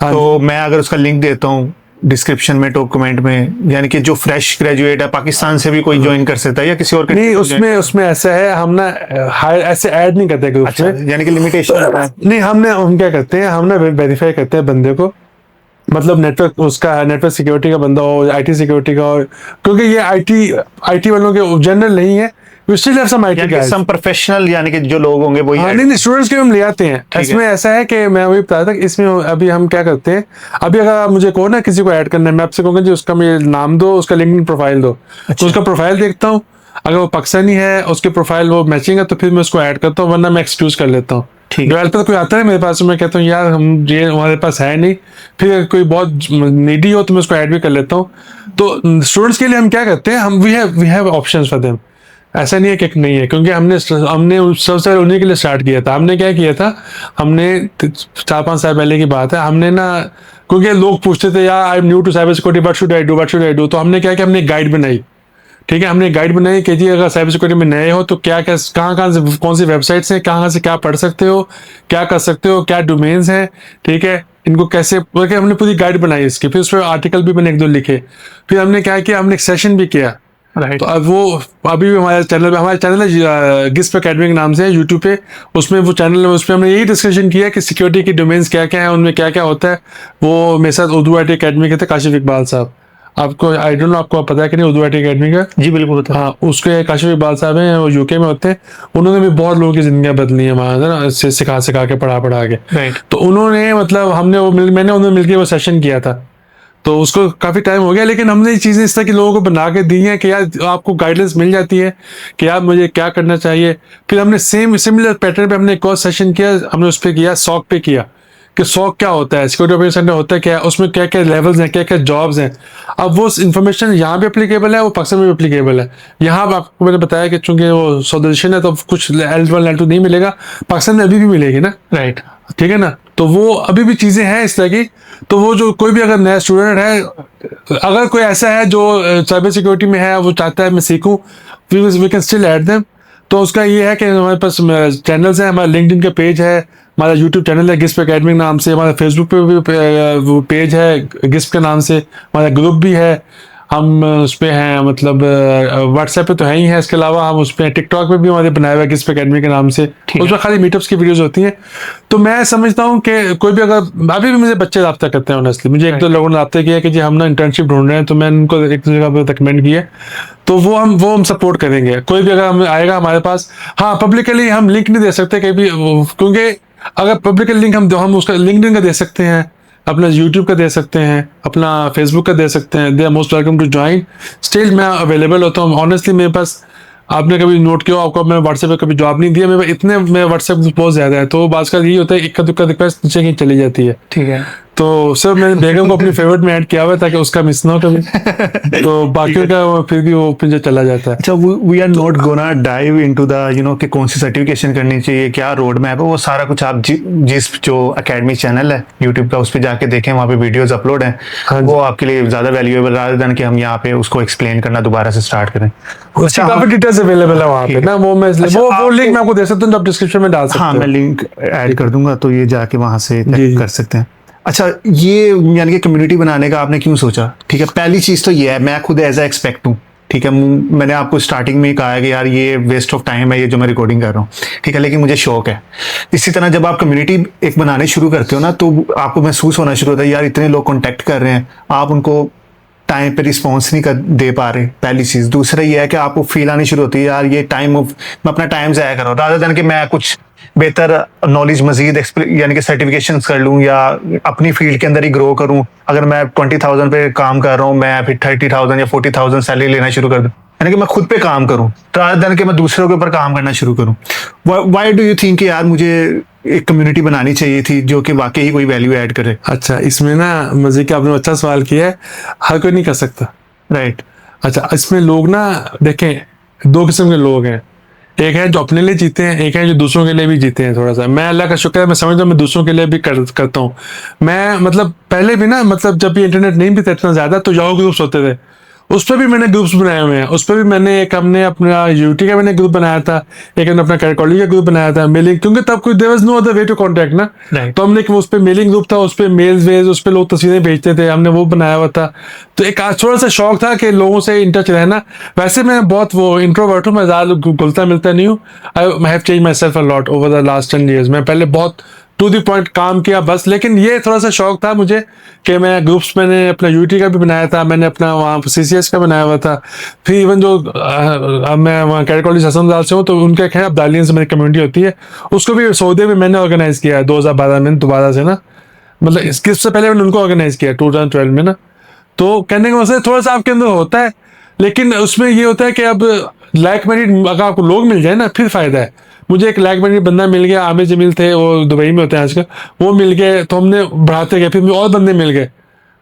तो मैं अगर उसका लिंक देता हूँ डिस्क्रिप्शन में, टॉप कमेंट में, यानी कि जो फ्रेश ग्रेजुएट है पाकिस्तान से भी कोई ज्वाइन कर सकता है या किसी और नहीं, उसमें ऐसा है, हम ना ऐसे ऐड नहीं करते ग्रुप में, यानी कि लिमिटेशन नहीं, हम क्या करते हैं, हम ना वेरीफाई करते हैं बंदे को, मतलब नेटवर्क सिक्योरिटी का बंदा हो, आईटी सिक्योरिटी का हो, क्योंकि ये आईटी वालों के जनरल नहीं है, we still have some IT guys, some professional, यानी कि जो लोग होंगे वही। नहीं, स्टूडेंट्स के हम ले आते हैं। इसमें ऐसा है कि मैं वही बता रहा था, इसमें अभी हम क्या करते हैं, अभी अगर आप मुझे कहो ना किसी को ऐड करना है, मैं आपसे कहूँगा जी उसका मुझे नाम दो, उसका लिंक्डइन प्रोफाइल दो, तो उसका प्रोफाइल देखता हूँ, अगर वो पाकिस्तानी है, उसके प्रोफाइल वो मैचिंग है, तो फिर मैं उसको ऐड करता हूँ, वरना मैं एक्सक्यूज कर लेता हूँ। ठीक। डेवलपर कोई आता है मेरे पास, मैं कहता हूँ यार हम ये हमारे पास है नहीं, फिर अगर कोई बहुत नीडी हो तो मैं उसको ऐड भी कर लेता हूँ। तो स्टूडेंट्स के लिए हम क्या करते हैं, हम we have options for them. ऐसा नहीं है कि नहीं है, क्योंकि हमने सबसे पहले उन्हीं के लिए स्टार्ट किया था। हमने क्या किया था, हमने 4-5 साल पहले की बात है, हमने ना, क्योंकि लोग पूछते थे यार I am new to cyber security, what should I do, तो हमने क्या किया, हमने एक गाइड बनाई। ठीक है, हमने गाइड बनाई कि जी अगर साइबर सिक्योरिटी में नए हो तो क्या क्या, कहाँ से, कौन सी वेबसाइट्स हैं, कहाँ से क्या पढ़ सकते हो, क्या कर सकते हो, क्या डोमेन्स हैं, ठीक है, इनको कैसे, हमने पूरी गाइड बनाई इसकी। फिर उस पर आर्टिकल भी मैंने 1-2 लिखे। फिर हमने क्या किया, हमने एक सेशन भी किया। राइट। तो अब वो अभी भी हमारे चैनल है गिस्प एकेडमी के नाम से, यूट्यूब पे, उसमें वो चैनल है, उसमें हमने यही डिस्कशन किया कि सिक्योरिटी की डोमेन्स क्या क्या है, उनमें क्या क्या होता है। वो मेरे साथ उर्दू IT एकेडमी के थे काशिफ इकबाल साहब, आपको आई डोंट नो आपको पता है कि नहीं उर्दू IT एकेडमी का? जी बिल्कुल होता है। हाँ, उसके काशिफ इकबाल साहब हैं, वो UK में होते हैं। उन्होंने भी बहुत लोगों की जिंदगियां बदली है वहां से ना, सिखा के पढ़ा के। राइट। तो उन्होंने मतलब मैंने उन्होंने मिलकर वो सेशन किया था, तो उसको काफी टाइम हो गया, लेकिन हमने ये चीजें इस तरह की लोगों को बना के दी हैं कि यार आपको गाइडेंस मिल जाती है कि यार मुझे क्या करना चाहिए। फिर हमने सिमिलर पैटर्न पे हमने एक और सेशन किया, हमने उस पर किया, सॉक पे किया कि सॉक क्या होता है, सिक्योरिटी ऑपरेशन सेंटर होता है क्या, उसमें क्या क्या लेवल्स हैं, क्या क्या जॉब्स हैं। अब वो इन्फॉर्मेशन यहाँ भी एप्लीकेबल है, वो पाकिस्तान में भी एप्लीकेबल है। यहाँ आपको मैंने बताया कि चूंकि वो सॉल्यूशन है तो कुछ L1 L2 नहीं मिलेगा, पाकिस्तान में अभी भी मिलेगी ना। राइट। ठीक है ना, तो वो अभी भी चीजें हैं इस तरह की। तो वो जो कोई भी अगर नया स्टूडेंट है, अगर कोई ऐसा है जो साइबर सिक्योरिटी में है, वो चाहता है मैं सीखूं, we can still add them. तो उसका ये है कि हमारे पास चैनल्स हैं, हमारा लिंक्डइन का पेज है, हमारा यूट्यूब चैनल है गिस्प एकेडमी के नाम से, हमारा फेसबुक पे भी वो पेज है गिस्प के नाम से, हमारा ग्रुप भी है, हम उस पर हैं, मतलब व्हाट्सएप पे तो है ही है, इसके अलावा हम उस पर टिकटॉक पे भी हमारे बनाया हुआ है गिस्प एकेडमी के नाम से, उसमें खाली मीटअप्स की वीडियोस होती हैं। तो मैं समझता हूँ कि कोई भी अगर, अभी भी मुझे बच्चे रब्ता करते हैं ऑनेस्टली, मुझे 1-2 लोगों ने रब्ता किया कि जी हम ना इंटर्नशिप ढूंढ रहे हैं, तो मैंने उनको एक जगह पर रिकमेंड किया, तो वो हम सपोर्ट करेंगे। कोई भी अगर आएगा हमारे पास, हाँ पब्लिकली हम लिंक नहीं दे सकते कहीं भी, क्योंकि अगर पब्लिकली लिंक हम उसका लिंक्डइन का दे सकते हैं, अपना यूट्यूब का दे सकते हैं, अपना फेसबुक का दे सकते हैं, they are most welcome to join. Still मैं अवेलेबल होता हूँ ऑनेस्टली। मेरे पास, आपने कभी नोट किया आपको, मैं व्हाट्सएप पे कभी जवाब नहीं दिया, मेरे इतने मैं व्हाट्सएप बहुत ज्यादा है, तो बात का यही होता है इक्का दुक्का रिक्वेस्ट नीचे कहीं चली जाती है। ठीक है। तो सर मैंने बेगम को अपनी फेवरेट में ऐड किया हुआ है ताकि उसका मिस ना हो कभी। तो बाकियों का फिर भी वो फिर चला जाता है। अच्छा, we are not gonna dive into the कि कौन सी सर्टिफिकेशन करनी चाहिए, क्या रोड मैप है, वो सारा कुछ आप जिस जो एकेडमी चैनल है यूट्यूब का, उस पर जाके देखें, वहाँ पे वीडियोस अपलोड हैं। हाँ, वो आपके लिए ज्यादा वैल्यूएबल रादर देन कि हम यहाँ पे उसको एक्सप्लेन करना दोबारा से स्टार्ट करें। उसकी काफी डिटेल्स अवेलेबल है वहाँ पे ना, वो मैं वो लिंक मैं आपको दे सकता हूँ, आप डिस्क्रिप्शन में डाल सकते हाँ, हो। मैं लिंक ऐड कर दूंगा, तो ये जाके वहां से जी। कर सकते हैं। अच्छा, ये यानी कि कम्युनिटी बनाने का आपने क्यों सोचा? ठीक है, पहली चीज तो ये है, मैं खुद एज ए एक्सपेक्ट हूँ, ठीक है, मैंने आपको स्टार्टिंग में ही कहा है कि यार ये वेस्ट ऑफ टाइम है ये जो मैं रिकॉर्डिंग कर रहा हूँ, ठीक है, लेकिन मुझे शौक है। इसी तरह जब आप कम्युनिटी एक बनाने शुरू करते हो ना, तो आपको महसूस होना शुरू होता है यार इतने लोग कॉन्टेक्ट कर रहे हैं, आप उनको टाइम पे रिस्पॉन्स नहीं दे पा रहे, पहली चीज़। दूसरा ये है कि आपको फील आनी शुरू होती है यार ये टाइम ऑफ, मैं अपना टाइम ज़ाया कर रहा हूँ, रादर देन कि मैं कुछ बेहतर नॉलेज मजीद यानी कि सर्टिफिकेशन कर लूँ या अपनी फील्ड के अंदर ही ग्रो करूँ। अगर मैं 20,000 पे काम कर रहा हूँ, मैं फिर 30,000 या 40,000 सैलरी लेना शुरू कर दूँ, यानी कि मैं खुद पे काम करूँ रादर देन कि मैं दूसरों के ऊपर काम करना शुरू करूँ। व्हाई डू यू थिंक यार मुझे एक कम्युनिटी बनानी चाहिए थी जो कि वाकई ही कोई वैल्यू ऐड करे? अच्छा, इसमें ना मजे का आपने अच्छा सवाल किया है, हर कोई नहीं कर सकता। राइट। अच्छा, इसमें लोग ना देखें, 2 किस्म के लोग हैं, एक है जो अपने लिए जीते हैं, एक है जो दूसरों के लिए भी जीते हैं। थोड़ा सा मैं अल्लाह का शुक्र है, मैं समझता हूँ मैं दूसरों के लिए भी करता हूँ। मैं मतलब पहले भी ना, मतलब जब भी इंटरनेट नहीं भी था इतना ज्यादा, तो याहू ग्रुप्स होते थे, उस पर भी मैंने ग्रुप्स बनाए हुए हैं। उस पर भी हमने अपना यूटी का मैंने ग्रुप बनाया था, एक हमने अपना कैरिकॉलजी का ग्रुप बनाया था, मेलिंग, क्योंकि तब कोई there was no other way to contact ना। तो हमने उस पर मेलिंग ग्रुप था, उस पर मेल्स वेज, उस पर लोग तस्वीरें भेजते थे, हमने वो बनाया हुआ था। तो एक थोड़ा सा शौक था कि लोगों से इन टच रहना। वैसे मैं बहुत वो इंट्रोवर्ट हूँ, मैं ज्यादा घुलता मिलता नहीं हूँ। I have change my self a lot over the last 10 years। मैं पहले बहुत टू दी पॉइंट काम किया बस, लेकिन ये थोड़ा सा शौक था मुझे कि मैं ग्रुप्स, मैंने अपना यूटी का भी बनाया था, मैंने अपना वहाँ CCS का बनाया हुआ था। फिर इवन जो मैं वहाँ कैरियर कॉलेज हसनलाल से हूँ, तो उनके खैर अब्दालियन से मेरी कम्युनिटी होती है, उसको भी सऊदी में मैंने ऑर्गेनाइज किया है 2012 में दोबारा से ना, मतलब इससे पहले मैंने उनको ऑर्गेनाइज किया 2012 में ना। तो कहने का मतलब थोड़ा सा आपके अंदर होता है, लेकिन उसमें ये होता है कि अब लाइक माइंडेड अगर आपको लोग मिल जाए ना फिर फायदा है। मुझे एक लाइक माइंडेड बंदा मिल गया, आमिर जमील थे, वो दुबई में होते हैं आजकल, वो मिल गए तो हमने बढ़ाते गए, फिर मुझे और बंदे मिल गए।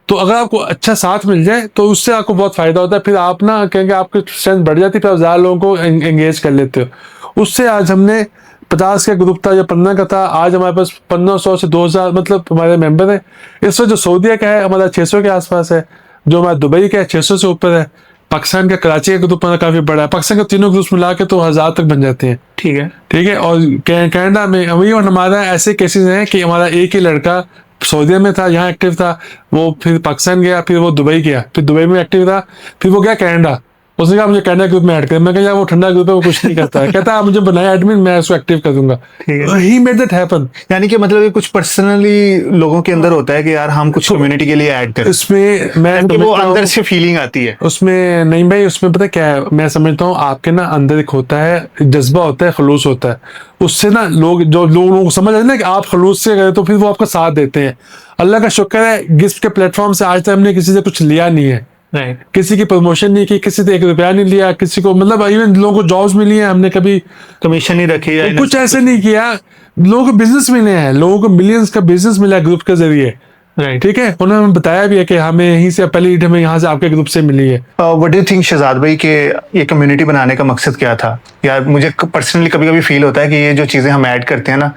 तो अगर आपको अच्छा साथ मिल जाए तो उससे आपको बहुत फायदा होता है, फिर आप ना कहेंगे आपकी स्ट्रेंथ बढ़ जाती है, फिर आप ज़्यादा लोगों को एंगेज कर लेते हो। उससे आज हमने 50 का ग्रुप था या 15 का था, आज हमारे पास 1500 से 2000 मतलब हमारे मेंबर है। इस वक्त जो सऊदीया का है हमारा 600 के आसपास है, जो हमारा दुबई का है 600 से ऊपर है, पाकिस्तान का कराची का ग्रुप हमारा काफी बड़ा है, पाकिस्तान के तीनों ग्रुप मिला के तो 1000 तक बन जाते हैं। ठीक है। ठीक है। और कनाडा में अभी और हमारा ऐसे केसेस हैं कि हमारा एक ही लड़का सऊदीया में था, यहाँ एक्टिव था, वो फिर पाकिस्तान गया, फिर वो दुबई गया, फिर दुबई में एक्टिव था, फिर वो गया कनाडा। उसने कहा मुझे कनाडा ग्रुप में ऐड कर, मैं कहा यार वो ठंडा ग्रुप है, वो कुछ नहीं करता है। कहता आप मुझे बनाया एडमिन, मैं उसको एक्टिव कर दूंगा। He made that happen. यानी कि मतलब ये कुछ पर्सनली लोगों के अंदर होता है कि यार हम कुछ कम्युनिटी के लिए ऐड करें, इसमें मैं वो अंदर से फीलिंग आती है उसमें। नहीं भाई, उसमें पता क्या है, मैं समझता हूँ आपके ना अंदर एक होता है जज्बा, होता है खलूस होता है, उससे ना लोगों को समझ आए ना कि आप खलूस से गए तो फिर वो आपका साथ देते हैं। अल्लाह का शुक्र है गिफ्ट के प्लेटफॉर्म से आज तक हमने किसी से कुछ लिया नहीं है, राइट। किसी की प्रमोशन नहीं की, किसी से 1 रुपया नहीं लिया, किसी को मतलब इवन लोगों को जॉब्स मिली है, हमने कभी कमीशन नहीं रखी है, कुछ ऐसे नहीं किया। लोगों को बिजनेस मिले हैं, लोगों को मिलियंस का बिजनेस मिला है ग्रुप के जरिए। राइट। ठीक है। उन्होंने हमें बताया भी है कि हमें यहीं से पहली लीड हमें यहाँ से आपके ग्रुप से मिली है। What do you think Shahzad भाई के ये कम्युनिटी बनाने का मकसद क्या था? यार मुझे पर्सनली कभी कभी फील होता है कि ये जो चीजें हम ऐड करते हैं ना,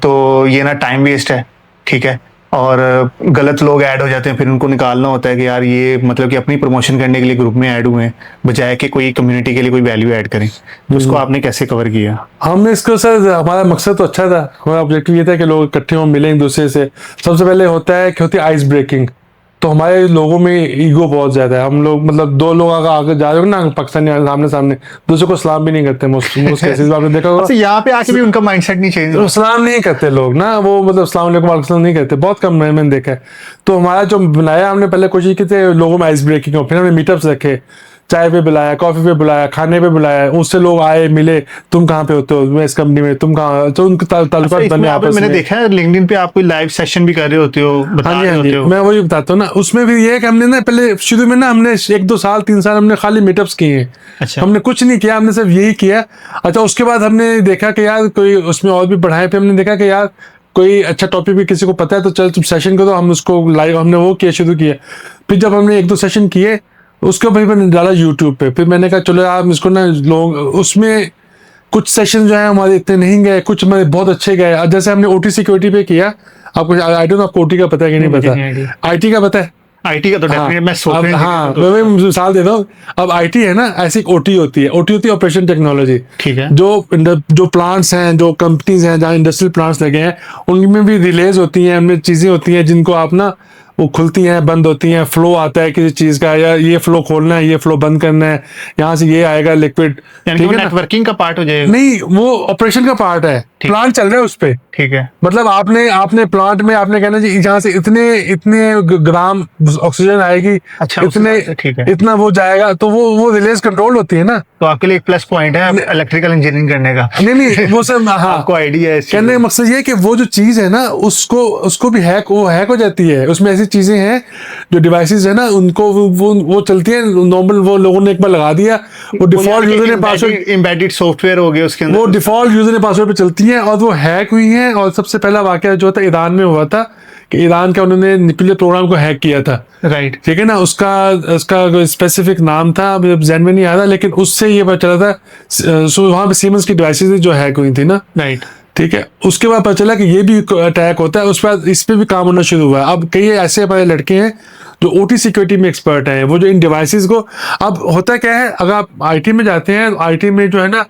तो ये ना टाइम वेस्ट है, ठीक है, और गलत लोग ऐड हो जाते हैं, फिर उनको निकालना होता है कि यार ये मतलब कि अपनी प्रमोशन करने के लिए ग्रुप में ऐड हुए हैं, बजाय कि कोई कम्युनिटी के लिए कोई वैल्यू ऐड करें। तो उसको आपने कैसे कवर किया? हमने इसको सर, हमारा मकसद तो अच्छा था, हमारा ऑब्जेक्टिव ये था कि लोग इकट्ठे हों, मिलें एक दूसरे से। सबसे पहले होता है कि होती है आइस ब्रेकिंग। तो हमारे लोगों में ईगो बहुत ज्यादा है, हम लोग मतलब 2 लोग अगर आगे जा रहे हो ना पाकिस्तानी सामने सामने, दूसरे को सलाम भी नहीं करते मोस्ट केसेस आपने देखा होगा। यहाँ पे आके भी उनका माइंडसेट नहीं चेंज तो सलाम नहीं करते लोग ना, वो मतलब अस्सलाम वालेकुम वालेकुम सलाम नहीं करते, बहुत कम मैंने देखा है। तो हमारा जो बनाया, हमने पहले कोशिश की थी लोगों में आइस ब्रेकिंग हो, फिर हमने मीटअप्स रखे, चाय पे बुलाया, कॉफी पे बुलाया, खाने पे बुलाया, उससे लोग आए मिले, तुम कहाँ पे होते हो, मैं इस कंपनी में, तुम कहाँ, तो उनके ताल्लुकात बने आपस में। मैंने देखा है लिंक्डइन पे आप कोई लाइव सेशन भी कर रहे होते हो, बता हाँ जी, रहे हाँ होते जी, हो। मैं वही बताता हूँ ना। उसमें भी ये है कि हमने ना पहले शुरू में ना हमने 1-2 साल 3 साल हमने खाली मीटअप्स किए हैं। अच्छा। हमने कुछ नहीं किया, हमने सिर्फ यही किया। अच्छा, उसके बाद हमने देखा कि यार कोई उसमें और भी बढ़ाए, फिर हमने देखा कि यार कोई अच्छा टॉपिक भी किसी को पता है तो चल तुम सेशन करो, हम उसको लाइव हमने वो किया, शुरू किया। फिर जब हमने 1-2 सेशन किए, उसके बाद मैंने डाला यूट्यूब पे। फिर मैंने कहा चलो यार इसको ना लोग, उसमें कुछ सेशन जो है हमारे इतने नहीं गए, कुछ हमारे बहुत अच्छे गए। जैसे हमने ओटी सिक्योरिटी पे किया, आपको आई डोंट नो आपको ओटी का पता है कि नहीं पता, आईटी का पता है? आईटी का तो डेफिनेटली मैं सोच रहा हाँ, मैं मिसाल देता हूँ। अब आईटी है ना, ऐसी एक ओटी होती है, ओटी होती है ऑपरेशन टेक्नोलॉजी। ठीक है। जो प्लांट्स हैं, जो कंपनीज हैं जहाँ इंडस्ट्रियल प्लांट्स लगे हैं, उनमें भी रिलेज होती हैं, उनमें चीजें होती हैं जिनको आप ना वो खुलती हैं, बंद होती हैं, फ्लो आता है किसी चीज का, या ये फ्लो खोलना है, ये फ्लो बंद करना है, यहाँ से ये आएगा लिक्विड। यानी कि वो नेटवर्किंग का पार्ट हो जाएगा? नहीं, वो ऑपरेशन का पार्ट है, प्लांट चल रहा है उस पे। ठीक है। मतलब आपने प्लांट में आपने कहना जी जहाँ से इतने ग्राम ऑक्सीजन आएगी, अच्छा, इतने ठीक है, इतना वो जाएगा, तो वो रिलेज कंट्रोल होती है ना। तो आपके लिए एक प्लस पॉइंट है इलेक्ट्रिकल इंजीनियरिंग करने का। नहीं वो सब हाँ, आपको आइडिया है। कहने का मकसद ये है कि वो जो चीज है ना, उसको भी हैक हो जाती है। उसमें ऐसी चीजें हैं जो डिवाइसेस है ना, उनको वो चलती है नॉर्मल, वो लोगों ने एक बार लगा दिया, वो डिफॉल्ट यूजर ने पासवर्ड, एम्बेडेड सॉफ्टवेयर हो गया उसके अंदर, वो डिफॉल्ट यूजर ने पासवर्ड पे चलती है, और वो हैक हुई है। और सबसे पहला वाकया जो था ईरान में हुआ था कि ईरान का उन्होंने न्यूक्लियर प्रोग्राम को हैक किया था। राइट। ठीक है ना, उसका स्पेसिफिक नाम था, जहन में नहीं आ रहा, लेकिन उससे ये पता चला था वहां पे सीमेंस की डिवाइसेस जो हैक हुई थी ना। राइट। ठीक है, उसके बाद पता चला कि ये भी अटैक होता है, उसके बाद इस पे भी काम होना शुरू हुआ है। अब कई ऐसे हमारे लड़के हैं जो ओटी सिक्योरिटी में एक्सपर्ट हैं, वो जो इन डिवाइसेस को, अब होता क्या है, अगर आप आईटी में जाते हैं, आईटी में जो है ना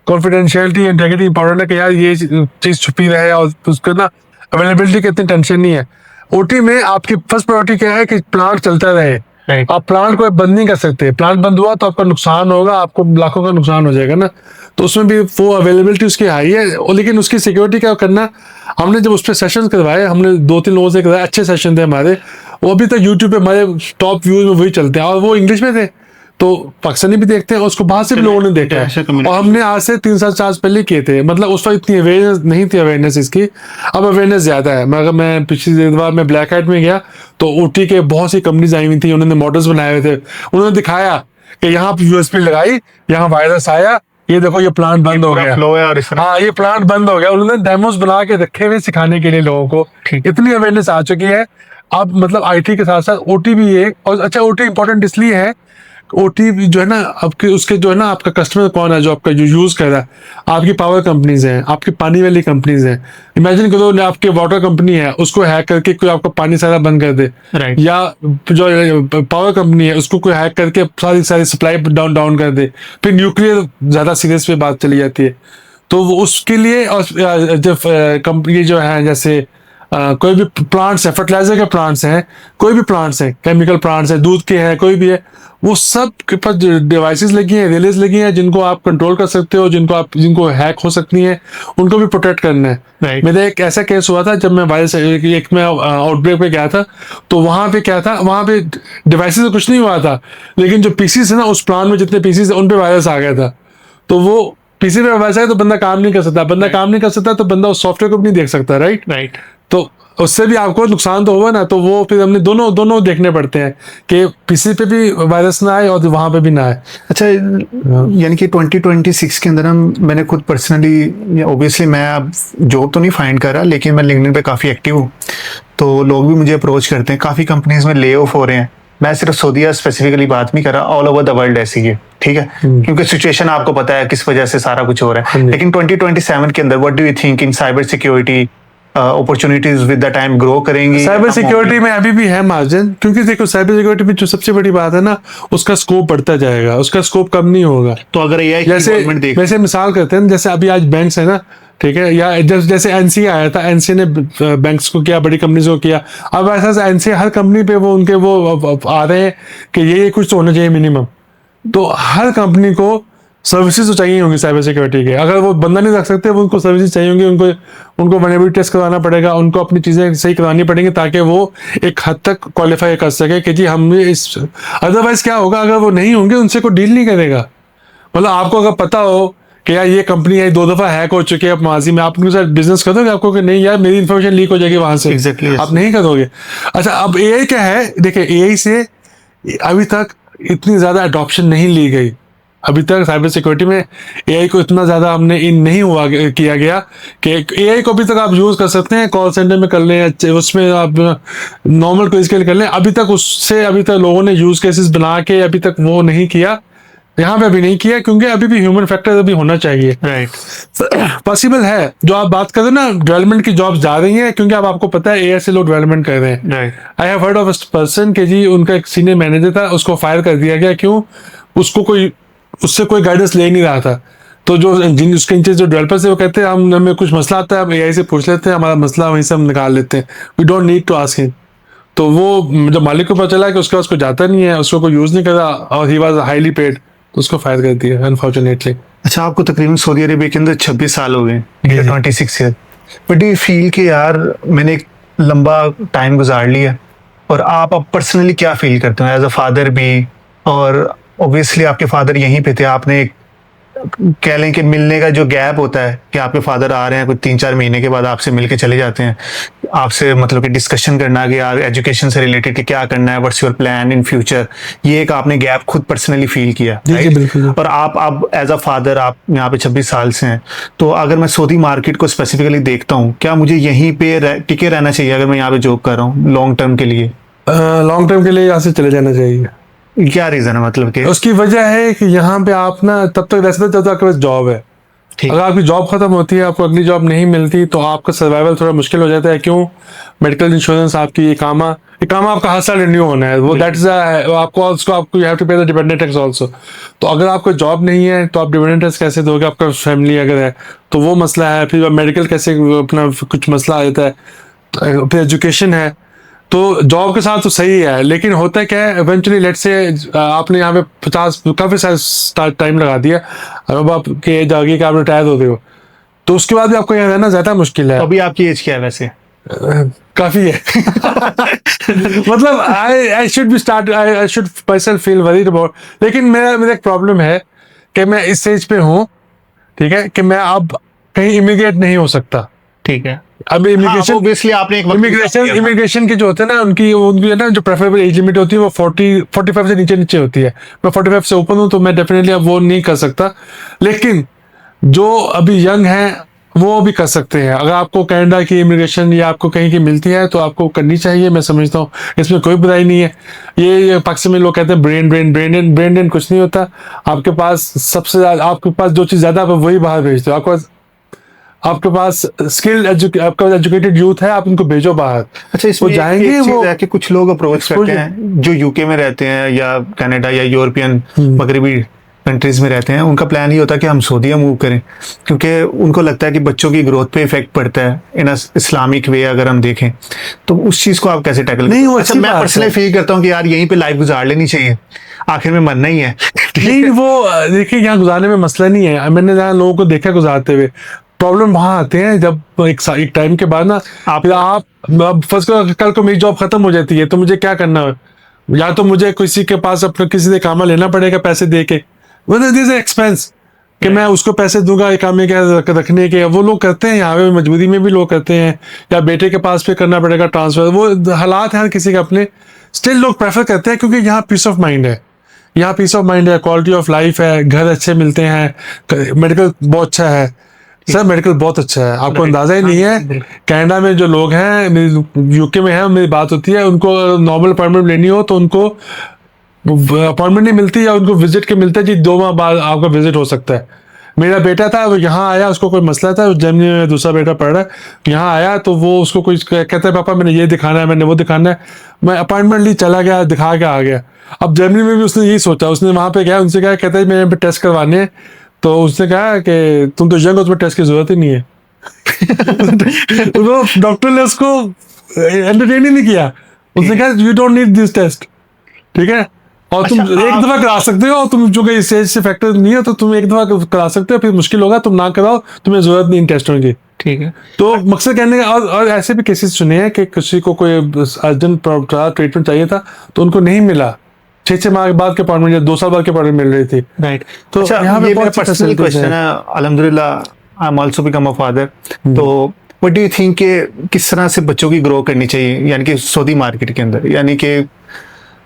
कॉन्फिडेंशियलिटी इंटेग्रिटी इंपॉर्टेंट है कि यार ये चीज छुपी रहे, और उसको ना अवेलेबिलिटी की इतनी टेंशन नहीं है। ओटी में आपकी फर्स्ट प्रायोरिटी क्या है कि प्लांट चलता रहे। Right. आप प्लांट को बंद नहीं कर सकते, प्लांट बंद हुआ तो आपका नुकसान होगा, आपको लाखों का नुकसान हो जाएगा ना। तो उसमें भी वो अवेलेबिलिटी उसकी हाई है, लेकिन उसकी सिक्योरिटी क्या करना। हमने जब उस पर सेशन करवाए, हमने 2-3 लोगों से करवाए, अच्छे सेशन थे हमारे, वो अभी तक यूट्यूब पे हमारे टॉप व्यूज में वही चलते हैं, और वो इंग्लिश में थे, तो पाकिस्तानी भी देखते हैं, उसको बाहर से भी लोगों ने देखा है। और हमने आज से 3 साल 4 साल पहले किए थे, मतलब उस वक्त इतनी अवेयरनेस नहीं थी, अवेयरनेस इसकी, अब अवेयरनेस ज्यादा है। मगर मैं पिछली बार मैं ब्लैक हैट में गया तो ओटी के बहुत सी कंपनीज आई हुई थी, उन्होंने मॉडल्स बनाए हुए थे, उन्होंने दिखाया कि यहाँ पे यूएसबी लगाई, यहाँ वायरस आया, ये देखो ये प्लांट बंद हो गया, फ्लो है और इस तरह हाँ ये प्लांट बंद हो गया। उन्होंने डेमोस बना के रखे हुए सिखाने के लिए लोगों को, इतनी अवेयरनेस आ चुकी है। अब मतलब आईटी के साथ साथ ओटी भी है। और अच्छा ओटी इंपॉर्टेंट इसलिए है, ओटी जो है ना आपके उसके जो है ना आपका कस्टमर कौन है जो आपका जो यूज कर रहा है, आपकी पावर कंपनीज हैं, आपकी पानी वाली कंपनीज हैं। इमेजिन करो आपके वाटर कंपनी है, उसको हैक करके कोई आपका पानी सारा बंद कर दे, Right. या जो पावर कंपनी है उसको कोई हैक करके सारी सप्लाई डाउन कर दे, फिर न्यूक्लियर ज्यादा सीरियस पे बात चली जाती है। तो वो उसके लिए और जब कंपनी जो है जैसे कोई भी प्लांट्स है, फर्टिलाइजर के प्लांट्स हैं, कोई भी प्लांट्स हैं, केमिकल प्लांट्स हैं, दूध के हैं, कोई भी है, वो सब के पास डिवाइसेस लगी हैं, रिलेज लगी हैं, जिनको आप कंट्रोल कर सकते हो, जिनको हैक हो सकती हैं, उनको भी प्रोटेक्ट करना है। Right. मेरा एक ऐसा केस हुआ था जब मैं वायरस एक मैं आउटब्रेक पे गया था, तो वहां पे क्या था, वहां पे डिवाइसेस कुछ नहीं हुआ था, लेकिन जो पीसीस है ना उस प्लान में जितने पीसीस है उन पे वायरस आ गया था। तो वो पीसी पे वायरस आया तो बंदा काम नहीं कर सकता, काम नहीं कर सकता तो बंदा उस सॉफ्टवेयर को भी नहीं देख सकता, राइट। राइट। तो उससे भी आपको नुकसान तो हुआ ना, तो वो फिर हमने दोनों देखने पड़ते हैं कि पीसी पे भी वायरस ना आए और वहां पे भी ना आए। अच्छा, यानी कि 2026 के अंदर मैंने खुद पर्सनली, ऑब्वियसली मैं अब जॉब तो नहीं फाइंड कर रहा, लेकिन मैं लिंक्डइन पे काफ़ी एक्टिव हूँ, तो लोग भी मुझे अप्रोच करते हैं, काफ़ी कंपनीज में ले ऑफ हो रहे हैं। मैं सिर्फ सऊदीया स्पेसिफिकली बात नहीं कर रहा, ऑल ओवर द वर्ल्ड ऐसी है, ठीक है, क्योंकि सिचुएशन आपको पता है किस वजह से सारा कुछ हो रहा है। लेकिन 2027 के अंदर what do you think in cyber security opportunities with the time grow करेंगी? साइबर सिक्योरिटी में अभी भी है मार्जिन, क्योंकि देखो साइबर सिक्योरिटी में जो सबसे बड़ी बात है ना, उसका स्कोप बढ़ता जाएगा, उसका स्कोप कम नहीं होगा। तो अगर एआई जैसे मिसाल करते हैं, जैसे अभी आज बैंक्स है ना, ठीक है, या जैसे एनसी आया था, एनसी ने बैंक्स को किया, बड़ी कंपनीज को किया। अब ऐसा एनसी हर कंपनी पे वो उनके वो आ रहे हैं कि ये कुछ तो होना चाहिए मिनिमम। तो हर कंपनी को सर्विसेज तो चाहिए होंगी साइबर सिक्योरिटी के, अगर वो बंदा नहीं रख सकते, वो उनको सर्विसेज चाहिए होंगी, उनको वल्नरेबिलिटी टेस्ट करवाना पड़ेगा, उनको अपनी चीज़ें सही करवानी पड़ेंगी ताकि वो एक हद तक क्वालिफाई कर सके कि जी हमने इस। अदरवाइज क्या होगा, अगर वो नहीं होंगे उनसे कोई डील नहीं करेगा। मतलब आपको अगर पता हो कि यार ये कंपनी है 2 दफा हैक हो चुकी है माजी में, आप उनके साथ बिजनेस करोगे? आपको कि नहीं यार मेरी इन्फॉर्मेशन लीक हो जाएगी वहां से, Exactly, आप नहीं करोगे। अच्छा, अब एआई क्या है, देखिए एआई से अभी तक इतनी ज्यादा अडॉप्शन नहीं ली गई। अभी तक साइबर सिक्योरिटी में एआई को इतना ज्यादा हमने नहीं किया गया कि एआई को अभी तक आप यूज कर सकते हैं, कॉल सेंटर में कर लें, उसमें आप नॉर्मल क्विज के लिए कर लें। अभी तक लोगों ने यूज केसेस बना के अभी तक वो नहीं किया, यहाँ पे अभी नहीं किया, क्योंकि अभी भी ह्यूमन फैक्टर अभी होना चाहिए। राइट। पॉसिबल है, जो आप बात कर रहे हो ना, डेवलपमेंट की जॉब्स जा रही हैं, क्योंकि अब आपको पता है एआई से लोग डेवलपमेंट कर रहे हैं। Right. I have heard of a person के जी उनका एक सीनियर मैनेजर था, उसको फायर कर दिया गया। क्यों? उससे कोई गाइडेंस ले नहीं रहा था। तो जो उसके नीचे जो डेवलपर्स है वो कहते हैं हमें कुछ मसला आता है, हम एआई से पूछ लेते हैं, हमारा मसला वहीं से हम निकाल लेते हैं, we don't need to ask him. तो वो जब मालिक को पता चला कि उसके पास कोई जाता नहीं है, उसको कोई यूज नहीं कर रहा और ही वाज हाईली पेड, तो उसको फायर कर दिया अनफॉर्चुनेटली। अच्छा, आपको तकरीबन सऊदी अरेबिया के अंदर 26 साल हो गए, 26 year, but do you feel कि यार मैंने एक लंबा टाइम गुजार लिया, और आप अब पर्सनली क्या फील करते हो एज अ फादर भी? और ऑब्वियसली आपके फादर यहीं पे थे, आपने कह लें कि मिलने का जो गैप होता है कि आपके फादर आ रहे हैं कुछ 3-4 महीने के बाद आपसे मिल के चले जाते हैं, आपसे मतलब कि डिस्कशन करना कि यार एजुकेशन से रिलेटेड कि क्या करना है, what's your plan in future, ये एक आपने गैप खुद पर्सनली फील किया, right? बिल्कुल। और आप एज अ फादर आप यहाँ पे 26 साल से हैं, तो अगर मैं सऊदी मार्केट को स्पेसिफिकली देखता हूँ, क्या मुझे यहीं पे टिके रहना चाहिए अगर मैं यहाँ पे जॉब कर रहा हूँ लॉन्ग टर्म के लिए? लॉन्ग टर्म के लिए यहाँ से चले जाना चाहिए। क्या रीजन है? मतलब कि उसकी वजह है कि यहाँ पे आप ना तब तक रह सकते जब तक आपके पास जॉब है। अगर आपकी जॉब खत्म होती है, आपको अगली जॉब नहीं मिलती, तो आपका सर्वाइवल थोड़ा मुश्किल हो जाता है। क्यों? मेडिकल इंश्योरेंस आपकी, इकामा आपका हर साल रिन्यू होना है, वो दैट इज आपको यू हैव टू पे द डिपेंडेंट टैक्स आल्सो। तो अगर आपको जॉब नहीं है तो आप डिपेंडेंट टैक्स कैसे दोगे? आपका फैमिली अगर है तो वो मसला है। फिर मेडिकल कैसे, अपना कुछ मसला आ जाता है। फिर एजुकेशन है। तो जॉब के साथ तो सही है, लेकिन होता क्या है, इवेंचुअली लेट्स से आपने यहाँ पे 50 काफी सारा टाइम लगा दिया, अब आपकी एज आ गई कि आप रिटायर हो गए हो, तो उसके बाद भी आपको यहाँ रहना ज्यादा मुश्किल है। अभी आपकी एज क्या है वैसे? काफी है। मतलब I should myself feel worried about, लेकिन मेरा एक प्रॉब्लम है कि मैं इस एज पे हूँ, ठीक है, कि मैं अब कहीं इमिग्रेट नहीं हो सकता। ठीक है। अब इमिग्रेशन ऑब्वियसली आपने एक इमिग्रेशन के जो होते हैं ना उनकी है ना जो प्रेफरेबल एज लिमिट होती है वो 45 से नीचे होती है। मैं 45 से ऊपर हूँ तो मैं डेफिनेटली अब वो नहीं कर सकता, लेकिन जो अभी यंग हैं वो भी कर सकते हैं। अगर आपको कनाडा की इमिग्रेशन या आपको कहीं की मिलती है तो आपको करनी चाहिए, मैं समझता हूँ इसमें कोई बुराई नहीं है। ये पाकिस्तान में लोग कहते हैं ब्रेन ड्रेन कुछ नहीं होता। आपके पास सबसे ज्यादा, आपके पास जो चीज़ ज़्यादा आप वही बाहर भेजते हो। आपके पास आपका एजुकेटेड यूथ है, आप उनको भेजो बाहर। अच्छा, इसमें वो जाएंगे, वो है कि कुछ लोग अप्रोच करते हैं जो यूके में रहते हैं या कनाडा या यूरोपियन मगरबी कंट्रीज में रहते हैं, उनका प्लान ये होता है कि हम सऊदीया मूव करें, क्योंकि उनको लगता है कि बच्चों की ग्रोथ पे इफेक्ट पड़ता है इन इस्लामिक वे। अगर हम देखें तो उस चीज को आप कैसे टैकल नहीं, वो अच्छा, अच्छी मैं बात पर्सनली है। फील करता हूँ कि यार यहीं पे लाइफ गुजार लेनी चाहिए, आखिर में मरना ही है। नहीं, वो देखिए यहाँ गुजारने में मसला नहीं है। मैंने जहाँ लोगों को देखा गुजारते हुए, प्रॉब्लम वहां आते हैं जब एक टाइम के बाद ना आप फर्स्ट कल को मेरी जॉब खत्म हो जाती है तो मुझे क्या करना है? या तो मुझे किसी के पास अपना किसी से काम लेना पड़ेगा पैसे दे के, एक्सपेंस कि मैं उसको पैसे दूंगा एक काम के रखने के। वो लोग करते हैं यहाँ पे, मजबूरी में भी लोग करते हैं, या बेटे के पास पे करना पड़ेगा ट्रांसफर। वो हालात हैं हर किसी के अपने। स्टिल लोग प्रेफर करते हैं क्योंकि यहाँ पीस ऑफ माइंड है, यहाँ पीस ऑफ माइंड है, क्वालिटी ऑफ लाइफ है, घर अच्छे मिलते हैं, मेडिकल बहुत अच्छा है सर, मेडिकल बहुत अच्छा है, आपको अंदाजा ही नहीं है। कनाडा में जो लोग हैं, यूके में है, मेरी बात होती है, उनको नॉर्मल अपॉइंटमेंट लेनी हो तो उनको अपॉइंटमेंट नहीं मिलती या उनको विजिट के मिलता है जी 2 माह बाद आपका विजिट हो सकता है। मेरा बेटा था वो यहाँ आया, उसको कोई मसला था, जर्मनी में दूसरा बेटा पढ़ रहा है, यहाँ आया तो वो उसको कोई कहता है पापा मैंने ये दिखाना है, मैंने वो दिखाना है। मैं अपॉइंटमेंट ली, चला गया, दिखा के आ गया। अब जर्मनी में भी उसने यही सोचा, उसने वहाँ पे गया, उनसे कहा, कहता है मेरे टेस्ट करवाने हैं, तो उसने कहा कि तुम तो यंग हो, तुम्हें टेस्ट की जरूरत ही नहीं है। वो डॉक्टर ने उसको एंटरटेन ही नहीं किया, उसने कहा you don't need this test, ठीक है, और तुम एक दफा करा सकते हो, तुम जो कि स्टेज से फैक्टर नहीं है तो तुम एक दफा करा सकते हो, फिर मुश्किल होगा, तुम ना कराओ, तुम्हें जरूरत नहीं इन टेस्टों की, ठीक है। तो मकसद कहने का। और ऐसे भी केसेस सुने हैं कि किसी को कोई अर्जेंट ट्रीटमेंट चाहिए था तो उनको नहीं मिला, 6 माह के बाद के अपॉइंटमेंट या 2 साल बाद के अपॉइंटमेंट मिल रही थी, राइट। तो अच्छा, यहाँ पे ये मेरा बहुत पर्सनल क्वेश्चन है, अल्हम्दुलिल्लाह I am also become a father, तो व्हाट डू यू थिंक कि किस तरह से बच्चों की ग्रो करनी चाहिए, यानी कि सऊदी मार्केट के अंदर, यानी कि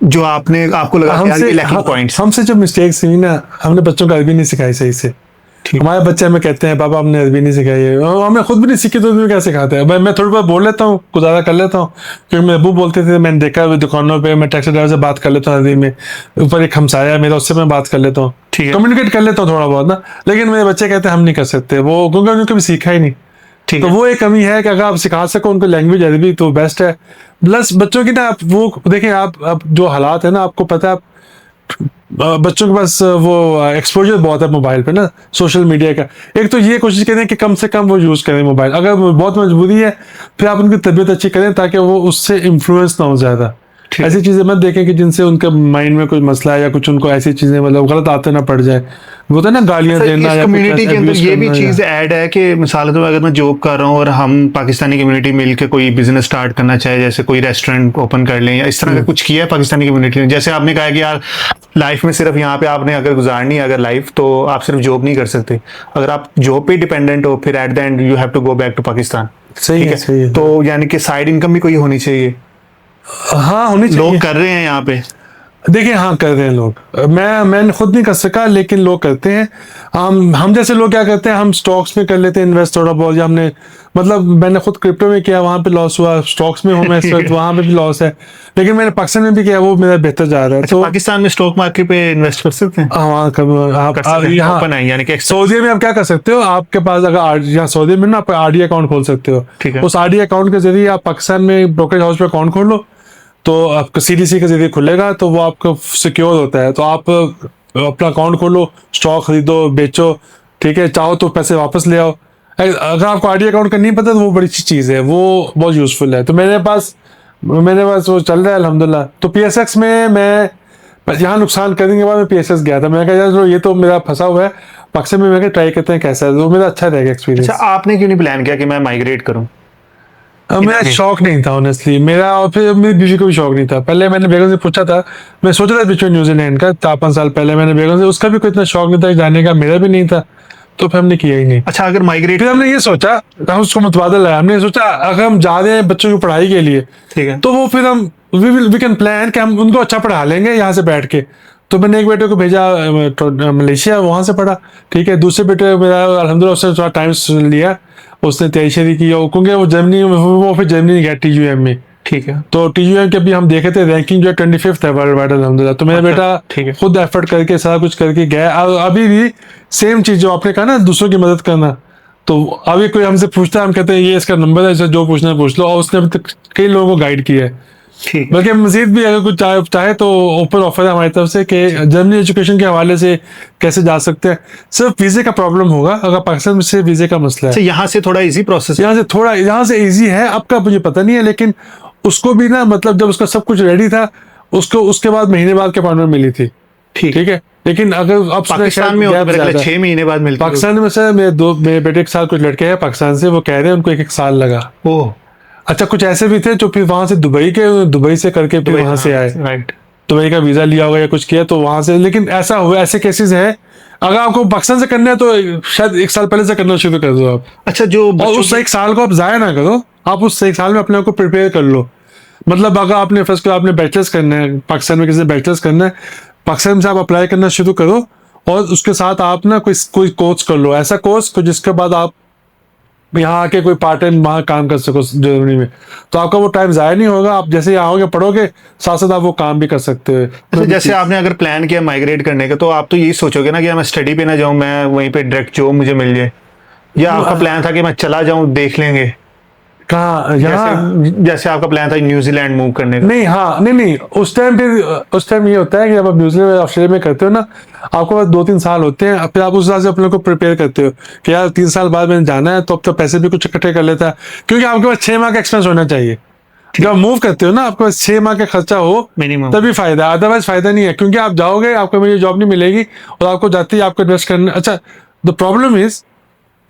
जो आपको लगा कि यार ये लैकिंग पॉइंट्स। हमसे जो मिस्टेक्स हुई ना, हमने बच्चों को अरबी नहीं सिखाई सही से। हमारे बच्चे हमें कहते हैं पापा हमने अरबी नहीं सिखाई है, हमें खुद भी नहीं सीखी तो तुम्हें क्या सिखाते हैं? मैं थोड़ी बहुत बोल लेता हूँ, गुजारा कर लेता हूँ, क्योंकि मेरे अबू बोलते थे, मैंने देखा दुकानों पे, मैं टैक्सी ड्राइवर से बात कर लेता हूँ अरबी में, ऊपर एक हमसाया है मेरा, उससे मैं बात कर लेता हूँ, कम्युनिकेट कर लेता हूँ थोड़ा बहुत ना। लेकिन मेरे बच्चे कहते हैं हम नहीं कर सकते, वो क्योंकि उन्होंने कभी सीखा ही नहीं। तो वो एक कमी है कि अगर आप सिखा सको उनको लैंग्वेज अरबी तो बेस्ट है। प्लस बच्चों की ना, आप वो देखें, आप जो हालात है ना, आपको पता है, बच्चों के पास वो एक्सपोजर बहुत है मोबाइल पे ना, सोशल मीडिया का। एक तो ये कोशिश करें कि कम से कम वो यूज़ करें मोबाइल, अगर बहुत मजबूरी है फिर आप उनकी तबीयत अच्छी करें ताकि वो उससे इन्फ्लुएंस ना हो ज़्यादा। ऐसी चीज़ें मत देखें कि जिनसे उनके माइंड में कोई मसला है या कुछ उनको ऐसी चीज़ें मतलब गलत आते ना पड़ जाए, वो होता है ना गालियाँ देना या कम्युनिटी के अंदर ये भी चीज़ ऐड है कि मिसाल के अगर मैं जॉब कर रहा हूँ और हम पाकिस्तानी कम्युनिटी मिलकर कोई बिजनेस स्टार्ट करना चाहे, जैसे कोई रेस्टोरेंट ओपन कर लें या इस तरह का कुछ किया है पाकिस्तानी कम्युनिटी ने। जैसे आपने कहा कि यार लाइफ में सिर्फ यहाँ पे आपने अगर गुजारनी है अगर लाइफ, तो आप सिर्फ जॉब नहीं कर सकते, अगर आप जॉब पे डिपेंडेंट हो फिर at the end you have to go back to Pakistan. सही है। तो यानी कि साइड इनकम भी कोई होनी चाहिए। हाँ, होनी चाहिए। लोग कर रहे हैं यहाँ पे, देखिए, हाँ कर रहे हैं लोग, मैं खुद नहीं कर सका लेकिन लोग करते हैं। हम जैसे लोग क्या करते हैं, हम स्टॉक्स में कर लेते हैं इन्वेस्ट थोड़ा बहुत, या हमने मतलब मैंने खुद क्रिप्टो में किया, वहाँ पे लॉस हुआ, स्टॉक्स में हूँ मैं इस वक्त, वहाँ पे भी लॉस है, लेकिन मैंने पाकिस्तान में भी किया, वो मेरा बेहतर जा रहा है। तो पाकिस्तान में स्टॉक मार्केट पे इन्वेस्ट कर सकते हैं? हाँ, यहाँ यानी कि सऊदी में आप क्या कर सकते हो, आपके पास अगर यहाँ सऊदी में ना आप आरडी अकाउंट खोल सकते हो, उस आरडी अकाउंट के जरिए आप पाकिस्तान में ब्रोकरेज हाउस पे अकाउंट खोल लो, तो आपका सीडीसी के जरिए खुलेगा, तो वो आपका सिक्योर होता है। तो आप अपना अकाउंट खोलो, स्टॉक खरीदो, बेचो, ठीक है, चाहो तो पैसे वापस ले आओ। अगर आपको आरडी अकाउंट का नहीं पता तो वो बड़ी अच्छी चीज़ है, वो बहुत यूजफुल है। तो मेरे पास वो चल रहा है अल्हम्दुलिल्लाह। तो पीएसएक्स में मैं यहाँ नुकसान करने के बाद मैं पीएसएक्स गया था, मैंने कहा यार चलो ये तो मेरा फंसा हुआ है, पाकिस्तान में मैं ट्राई करते हैं कैसा है, तो मेरा अच्छा रहेगा एक्सपीरियंस। अच्छा, आपने क्यों नहीं प्लान किया कि मैं माइग्रेट करूँ? मेरा शौक नहीं था ऑनेस्टली, मेरा, और फिर मेरी बीवी को भी शौक नहीं था। पहले मैंने बेगम से पूछा था, मैं सोचा था बीच में न्यूजीलैंड का 4-5 साल पहले, मैंने बेगम से, उसका भी कोई इतना शौक नहीं था जाने का, मेरा भी नहीं था। तो फिर हमने किया ही नहीं। अच्छा, अगर माइग्रेट, फिर हमने ये सोचा, हम उसको मुतबादल है, हमने सोचा अगर हम जा रहे हैं बच्चों की पढ़ाई के लिए, ठीक है, तो वो फिर हम वी कैन प्लान कि हम उनको अच्छा पढ़ा लेंगे यहाँ से बैठ के। तो मैंने एक बेटे को भेजा मलेशिया, वहाँ से पढ़ा, ठीक है। दूसरे बेटे मेरा अल्हम्दुलिल्लाह उसने थोड़ा टाइम लिया, उसने तैयारी की, क्योंकि वो जर्मनी, वो फिर जर्मनी गया TUM में, ठीक है, तो TUM के भी हम देखे थे रैंकिंग जो है 25th है वर्ल्ड वाइड अल्हम्दुलिल्लाह। तो मेरा बेटा ठीक है, खुद एफर्ट करके सारा कुछ करके गया। अभी भी सेम चीज जो आपने कहा ना, दूसरों की मदद करना, तो अभी कोई हमसे पूछता है, हम कहते हैं ये इसका नंबर है, इसे जो पूछना है पूछ लो, और उसने अभी तक कई लोगों को गाइड किया है। ठीक, बल्कि मजीद भी अगर कुछ चाहे तो ओपन ऑफर है हमारी तरफ से कि जर्मनी एजुकेशन के हवाले से कैसे जा सकते हैं। सिर्फ वीजे का प्रॉब्लम होगा, अगर पाकिस्तान में से वीजे का मसला अच्छा, है। यहाँ से थोड़ा इजी प्रोसेस, यहाँ से इजी है, आपका मुझे पता नहीं है, लेकिन उसको भी ना, मतलब जब उसका सब कुछ रेडी था, उसको उसके बाद महीने बाद के अपॉइंटमेंट मिली थी, ठीक है। लेकिन अगर अब पाकिस्तान में होता है 6 महीने बाद मिलती है। पाकिस्तान में से मेरे बेटे के साथ कुछ लड़के हैं पाकिस्तान से, वो कह रहे हैं उनको 1 साल लगा। ओह, अच्छा, कुछ ऐसे भी थे जो फिर वहां से दुबई से करके फिर वहां से आए, राइट, दुबई का वीजा लिया होगा या कुछ किया तो वहां से। लेकिन ऐसा हुआ, ऐसे केसेस हैं, अगर आपको पाकिस्तान से करना है तो शायद 1 साल पहले से करना शुरू कर दो आप। अच्छा, जो और उस 1 साल को आप जाया ना करो, आप उस 1 साल में अपने आप को प्रिपेयर कर लो। मतलब अगर आपने फर्स्ट आपने बैचलर्स करना है पाकिस्तान में, किसी ने बैचलर्स करना है पाकिस्तान से, आप अप्लाई करना शुरू करो, और उसके साथ आप ना कोई कोर्स कर लो, ऐसा कोर्स जिसके बाद आप यहाँ आके कोई पार्ट टाइम वहाँ काम कर सको जर्मनी में, तो आपका वो टाइम जाया नहीं होगा। आप जैसे यहाँ आओगे पढ़ोगे, साथ साथ आप वो काम भी कर सकते हो। अच्छा, जैसे आपने अगर प्लान किया माइग्रेट करने का, तो आप तो यही सोचोगे ना कि मैं स्टडी पे ना जाऊं, मैं वहीं पे डायरेक्ट जॉब मुझे मिल जाए, या आपका प्लान था कि मैं चला जाऊं, देख लेंगे? कहाँ यहाँ? जैसे आपका प्लान था न्यूजीलैंड मूव करने का? नहीं, हाँ, नहीं, उस टाइम ये होता है कि जब आप न्यूजीलैंड में ऑस्ट्रेलिया में करते हो ना, आपको बस 2-3 साल होते हैं, फिर आप उस हिसाब से अपने को प्रिपेयर करते हो कि यार 3 साल बाद मैंने जाना है, तो अब तो पैसे भी कुछ इकट्ठे कर लेता है, क्योंकि आपके पास 6 माह का एक्सपेंस होना चाहिए। जब आप मूव करते हो ना, आपके पास 6 माह का खर्चा हो मिनिमम, तभी फायदा, अदरवाइज फायदा नहीं है, क्योंकि आप जाओगे, आपको मेरी जॉब नहीं मिलेगी, और आपको जाते ही आपको इन्वेस्ट करना। अच्छा, the problem is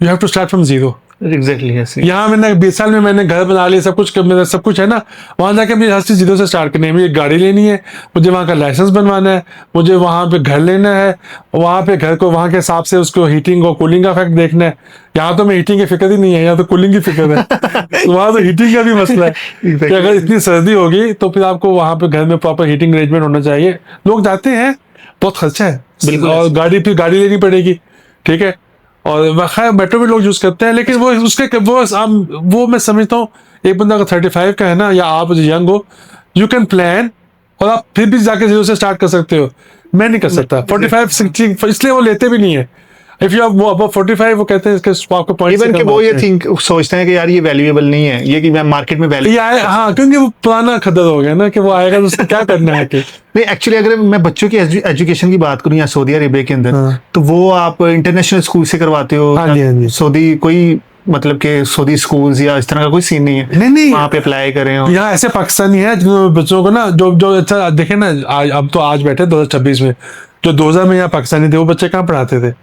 you have to start from zero. Exactly ऐसे। यहाँ मैंने 20 साल में मैंने घर बना लिया, सब कुछ मेरा सब कुछ है ना, वहां जाके मुझे हर चीज जीरो से स्टार्ट करनी है। मुझे गाड़ी लेनी है, मुझे वहाँ का लाइसेंस बनवाना है, मुझे वहाँ पे घर लेना है, वहाँ पे घर को वहाँ के हिसाब से उसको हीटिंग और कूलिंग का फैक्ट देखना है। यहाँ तो मैं हीटिंग की फिक्र ही नहीं है, यहाँ तो कूलिंग की फिक्र है। तो वहाँ तो हीटिंग का भी मसला है कि अगर इतनी सर्दी होगी तो फिर आपको वहाँ पे घर में प्रॉपर हीटिंग अरेंजमेंट होना चाहिए। लोग जाते हैं, बहुत खर्चा है, बिल्कुल, और गाड़ी लेनी पड़ेगी, ठीक है। और खैर मेट्रो भी लोग यूज करते हैं, लेकिन वो मैं समझता हूँ, एक बंदा अगर 35 का है ना, या आप यंग हो, यू कैन प्लान, और आप फिर भी जाके जीरो से स्टार्ट कर सकते हो। मैं नहीं कर सकता 45-60, इसलिए वो लेते भी नहीं है। इफ यू हैव अबव 45, वो कहते हैं इसके आपको पॉइंट, इवन कि वो ये थिंक सोचते हैं कि यार ये वैल्यूएबल नहीं है, ये कि मैं मार्केट में वैल्यू, हाँ, क्योंकि वो पुराना खदर हो गया ना, कि वो आएगा तो उसको क्या करना है कि नहीं। एक्चुअली अगर मैं बच्चों की एजुकेशन की बात करूं या सऊदी अरेबिया के अंदर, हाँ। तो वो आप इंटरनेशनल स्कूल से करवाते हो? हाँ जी, हाँ जी। सऊदी कोई मतलब के सऊदी स्कूल्स या इस तरह का कोई सीन नहीं है? नहीं, वहाँ पे अप्लाई करें हो? यहाँ ऐसे पाकिस्तानी है जिन्होंने बच्चों को ना, जो अच्छा देखे ना, अब तो आज बैठे 2026 में, जो 2000 में यहाँ पाकिस्तानी थे वो बच्चे कहाँ पढ़ाते थे,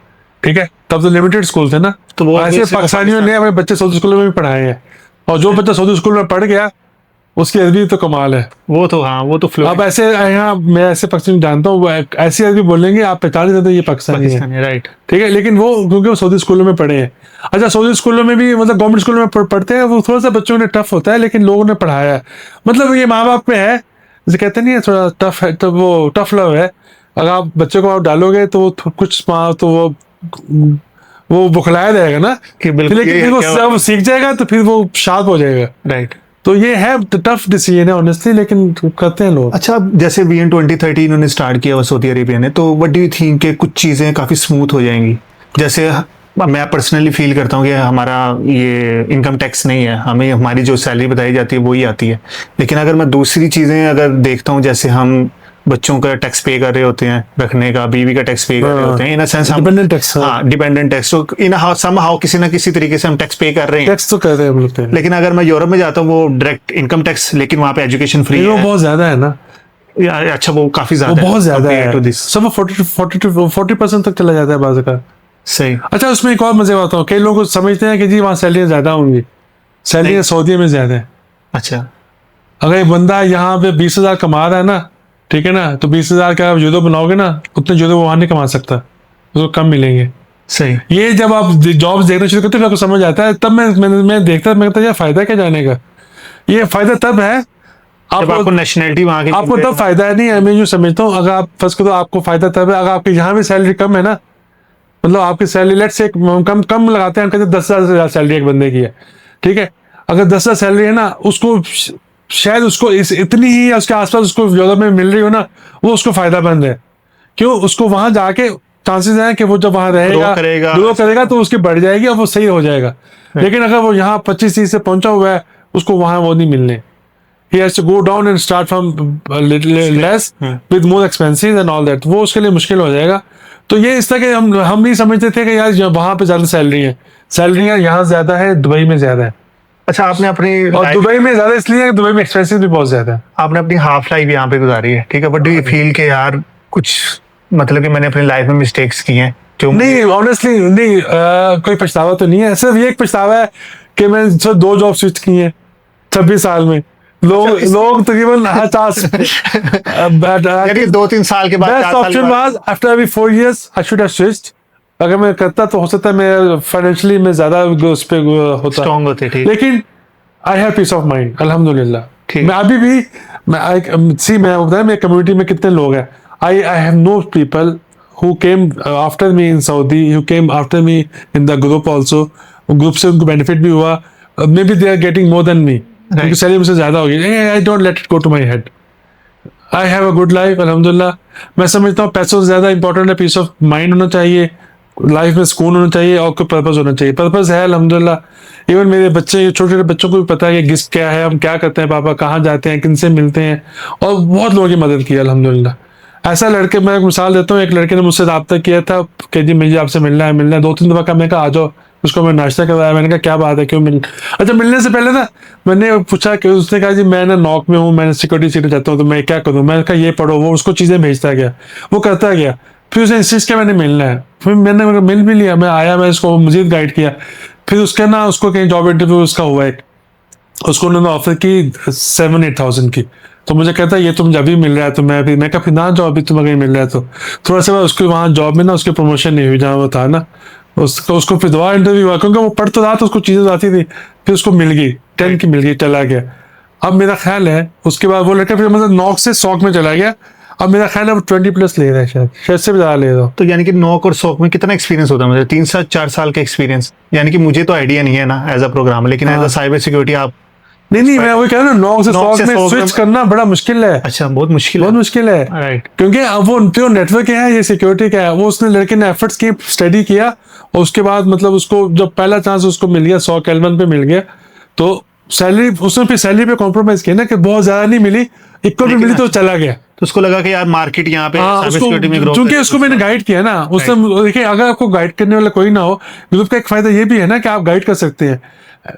ठीक है, तब तो लिमिटेड स्कूल थे ना, तो वो ऐसे पाकिस्तानियों ने अपने बच्चे सऊदी स्कूलों में भी पढ़ाए हैं, और जो बच्चा सऊदी स्कूल में पढ़ गया उसकी अरबी तो कमाल है। वो तो हाँ, वो तो फ्लो। अब ऐसे यहाँ मैं ऐसे पाकिस्तानी जानता हूँ, ऐसी अरबी बोलेंगे आप पहचान नहीं सकते ये पाकिस्तानी है, राइट, ठीक है, लेकिन वो क्योंकि वो सऊदी स्कूलों में पढ़े हैं। अच्छा, सऊदी स्कूलों में भी मतलब गवर्नमेंट स्कूलों में पढ़ते हैं, वो थोड़ा सा बच्चों ने टफ होता है, लेकिन लोगों ने पढ़ाया है। मतलब ये माँ बाप पे है, जैसे कहते नहीं है थोड़ा टफ है, तो वो टफ लव है। अगर आप बच्चे को आप डालोगे तो वो कुछ तो वो बुखलाया रहेगा ना, कि बिल्कुल, लेकिन फिर वो जब सीख जाएगा तो फिर वो शार्प हो जाएगा, राइट। तो ये है टफ डिसीजन है ऑनेस्टली, लेकिन करते हैं लोग। अच्छा, जैसे VN 2030 इन्होंने स्टार्ट किया हुआ सऊदी अरेबिया ने, तो व्हाट डू यू थिंक के कुछ चीज़ें काफ़ी स्मूथ हो जाएंगी? जैसे मैं पर्सनली फील करता हूँ कि हमारा ये इनकम टैक्स नहीं है, हमें हमारी जो सैलरी बताई जाती है वही आती है, लेकिन अगर मैं दूसरी चीज़ें अगर देखता हूँ, जैसे हम बच्चों का टैक्स पे कर रहे होते हैं, रखने का, बीवी का टैक्स पे कर रहे होते हैं, इन अ सेंस हम डिपेंडेंट टैक्स, हाँ, डिपेंडेंट टैक्स, तो इन समहाउ किसी ना किसी तरीके से हम टैक्स पे कर रहे हैं, टैक्स तो कर रहे हैं हम लोग। लेकिन अगर मैं यूरोप में जाता हूँ वो डायरेक्ट इनकम टैक्स, लेकिन वहाँ पे एजुकेशन फ्री वो है, बहुत ज्यादा है ना, यार अच्छा वो काफी ज्यादा वो बहुत ज्यादा है, है, सब 40% तक चला जाता है बाज़ का। सही। अच्छा, उसमें एक और मजे बात हो, कई लोग समझते हैं कि जी वहाँ सैलरी ज्यादा होंगी, सैलरी सऊदी में ज्यादा है। अच्छा, अगर एक बंदा यहाँ पे 20,000 कमा रहा है ना, ठीक है ना, तो 20,000 का यूरो बनाओगे ना, उतने यूरो वो वहाँ नहीं कमा सकता, उसको कम मिलेंगे। सही। ये जब आप जॉब्स देखना शुरू करते हो आपको समझ आता है, तब मैं देखता मैं कहता यार फायदा क्या जाने का। ये फायदा तब है जब आपको नेशनलिटी वहां की आपको तब फायदा है नहीं है। मैं यूँ समझता हूँ, अगर आप फर्स्ट करो आपको फायदा तब है अगर आपके यहाँ भी सैलरी कम है ना, मतलब आपकी सैलरी लेट से कम कम लगाते हैं, हम कहते हैं 10,000 सैलरी एक बंदे की है, ठीक है। अगर 10,000 सैलरी है ना, उसको शायद उसको इतनी ही या उसके आसपास उसको यूरोप में मिल रही हो ना, वो उसको फायदा मंद है। क्यों? उसको वहां जाके चांसेस हैं कि वो जब वहां रहेगा ग्रो करेगा तो उसकी बढ़ जाएगी और वो सही हो जाएगा। लेकिन अगर वो यहाँ 25-30 से पहुंचा हुआ है, उसको वहां वो नहीं मिलने। He has to go down and start from a little less with more expenses and all that. वो उसके लिए मुश्किल हो जाएगा। तो ये इस तरह के हम नहीं समझते थे कि यार वहां पे ज्यादा सैलरी है, सैलरियां यहाँ ज्यादा है, दुबई में ज्यादा है। अच्छा, आपने अपनी और दुबई में ज्यादा इसलिए है, दुबई में एक्सपेंसेस भी बहुत ज्यादा है। आपने अपनी हाफ लाइफ यहाँ पे गुजारी है, ठीक है, बट डू यू फील के यार कुछ मतलब कि मैंने अपनी लाइफ में मिस्टेक्स की हैं जो नहीं, ऑनेस्टली नहीं, कोई पछतावा तो नहीं है। सिर्फ ये एक पछतावा है कि मैंने सिर्फ 2 जॉब स्विच की हैं 26 साल में। लोग तकरीबन 2-3 साल के बाद best option was after every 4 years I should have switched. अगर मैं करता तो हो सकता है मैं फाइनेंशियली में ज्यादा उस पे होता, स्ट्रांग होते, ठीक। लेकिन I have piece of mind अल्हम्दुलिल्लाह। मैं अभी भी मैं बताया मेरी कम्युनिटी में कितने लोग हैं। I have know people who came after me in Saudi, who came after me in the group also. Group से उनको बेनिफिट भी हुआ, maybe they are getting more than me, क्योंकि सैलरी मुझसे ज्यादा होगी। I don't let it go to my head. I have a good life अल्हम्दुलिल्लाह। मैं समझता हूँ पैसों से ज्यादा इंपॉर्टेंट है पीस ऑफ माइंड होना चाहिए, लाइफ में सुकून होना चाहिए और कोई पर्पस होना चाहिए। पर्पस है अल्हम्दुलिल्लाह। इवन मेरे बच्चे, छोटे छोटे बच्चों को भी पता है कि गिफ्ट क्या है, हम क्या करते हैं, पापा कहाँ जाते हैं, किनसे मिलते हैं, और बहुत लोगों की मदद की अल्हम्दुलिल्लाह। ऐसा लड़के, मैं एक मिसाल देता हूँ, एक लड़के ने मुझसे रब्ता किया था कि जी मुझे आपसे मिलना है 2-3 दफा का। मैं कहा आ जाओ, उसको मैं नाश्ता करवाया। मैंने कहा क्या बात है, क्यों मिल। अच्छा, मिलने से पहले ना मैंने पूछा कि उसने कहा जी मैं ना नॉक में हूँ, मैं सिक्योरिटी सीट चाहता हूँ, तो मैं क्या करूँ। मैंने कहा ये पढ़ो। वो उसको चीज़ें भेजता गया, वो करता गया। फिर उसने इंसिस्ट किया मैंने मिलना है। फिर मैंने मिल भी लिया। मैं आया, मैं इसको मजीद गाइड किया। फिर उसका ना उसको कहीं जॉब इंटरव्यू उसका हुआ है, उसको उन्होंने ऑफर की 7-8,000 की। तो मुझे कहता है ये तुम जब भी मिल रहा है तो मैं कहा फिर ना जाओ, अभी तुम्हें कहीं मिल रहा है। तो थोड़ा सा उसको वहाँ जॉब में ना उसकी प्रमोशन नहीं हुई जहाँ वो था ना, उसको फिर दोबारा इंटरव्यू हुआ, क्योंकि वो पढ़ तो रहा था, उसको चीज़ें आती थी। फिर उसको मिल गई 10 की, मिल गई, चला गया। अब मेरा ख्याल है उसके बाद वो लड़का फिर मतलब नॉक से सॉक में चला गया। अब मेरा ख्याल है वो 20+ ले रहा है, शायद से भी ज़्यादा ले रहा हो। तो यानी कि नॉक और सॉक में कितना एक्सपीरियंस होता है? मुझे 3-4 साल का एक्सपीरियंस, यानी कि मुझे तो आइडिया नहीं है ना एज अ प्रोग्रामर, लेकिन एज अ साइबर सिक्योरिटी आप। नहीं, मैं वही कह रहा हूँ, नॉक से सॉक में स्विच करना बड़ा मुश्किल है। अच्छा, बहुत मुश्किल है। राइट। क्योंकि अब वो जो नेटवर्क है, ये सिक्योरिटी का है, वो उसने लड़के ने एफर्ट्स की, स्टडी किया, और उसके बाद मतलब उसको जब पहला चांस उसको मिल गया, 100 L1 पे मिल गया, तो सैलरी उसने फिर सैलरी पे कॉम्प्रोमाइज किया ना, कि बहुत ज्यादा नहीं मिली, इक्वल भी मिली, तो चला गया। तो उसको लगा कि यार मार्केट यहाँ पे साइबर सिक्योरिटी में ग्रो, क्योंकि उसको मैंने गाइड किया ना। उसने देखिए, अगर आपको गाइड करने वाला कोई ना हो, ग्रुप का एक फायदा ये भी है ना कि आप गाइड कर सकते हैं।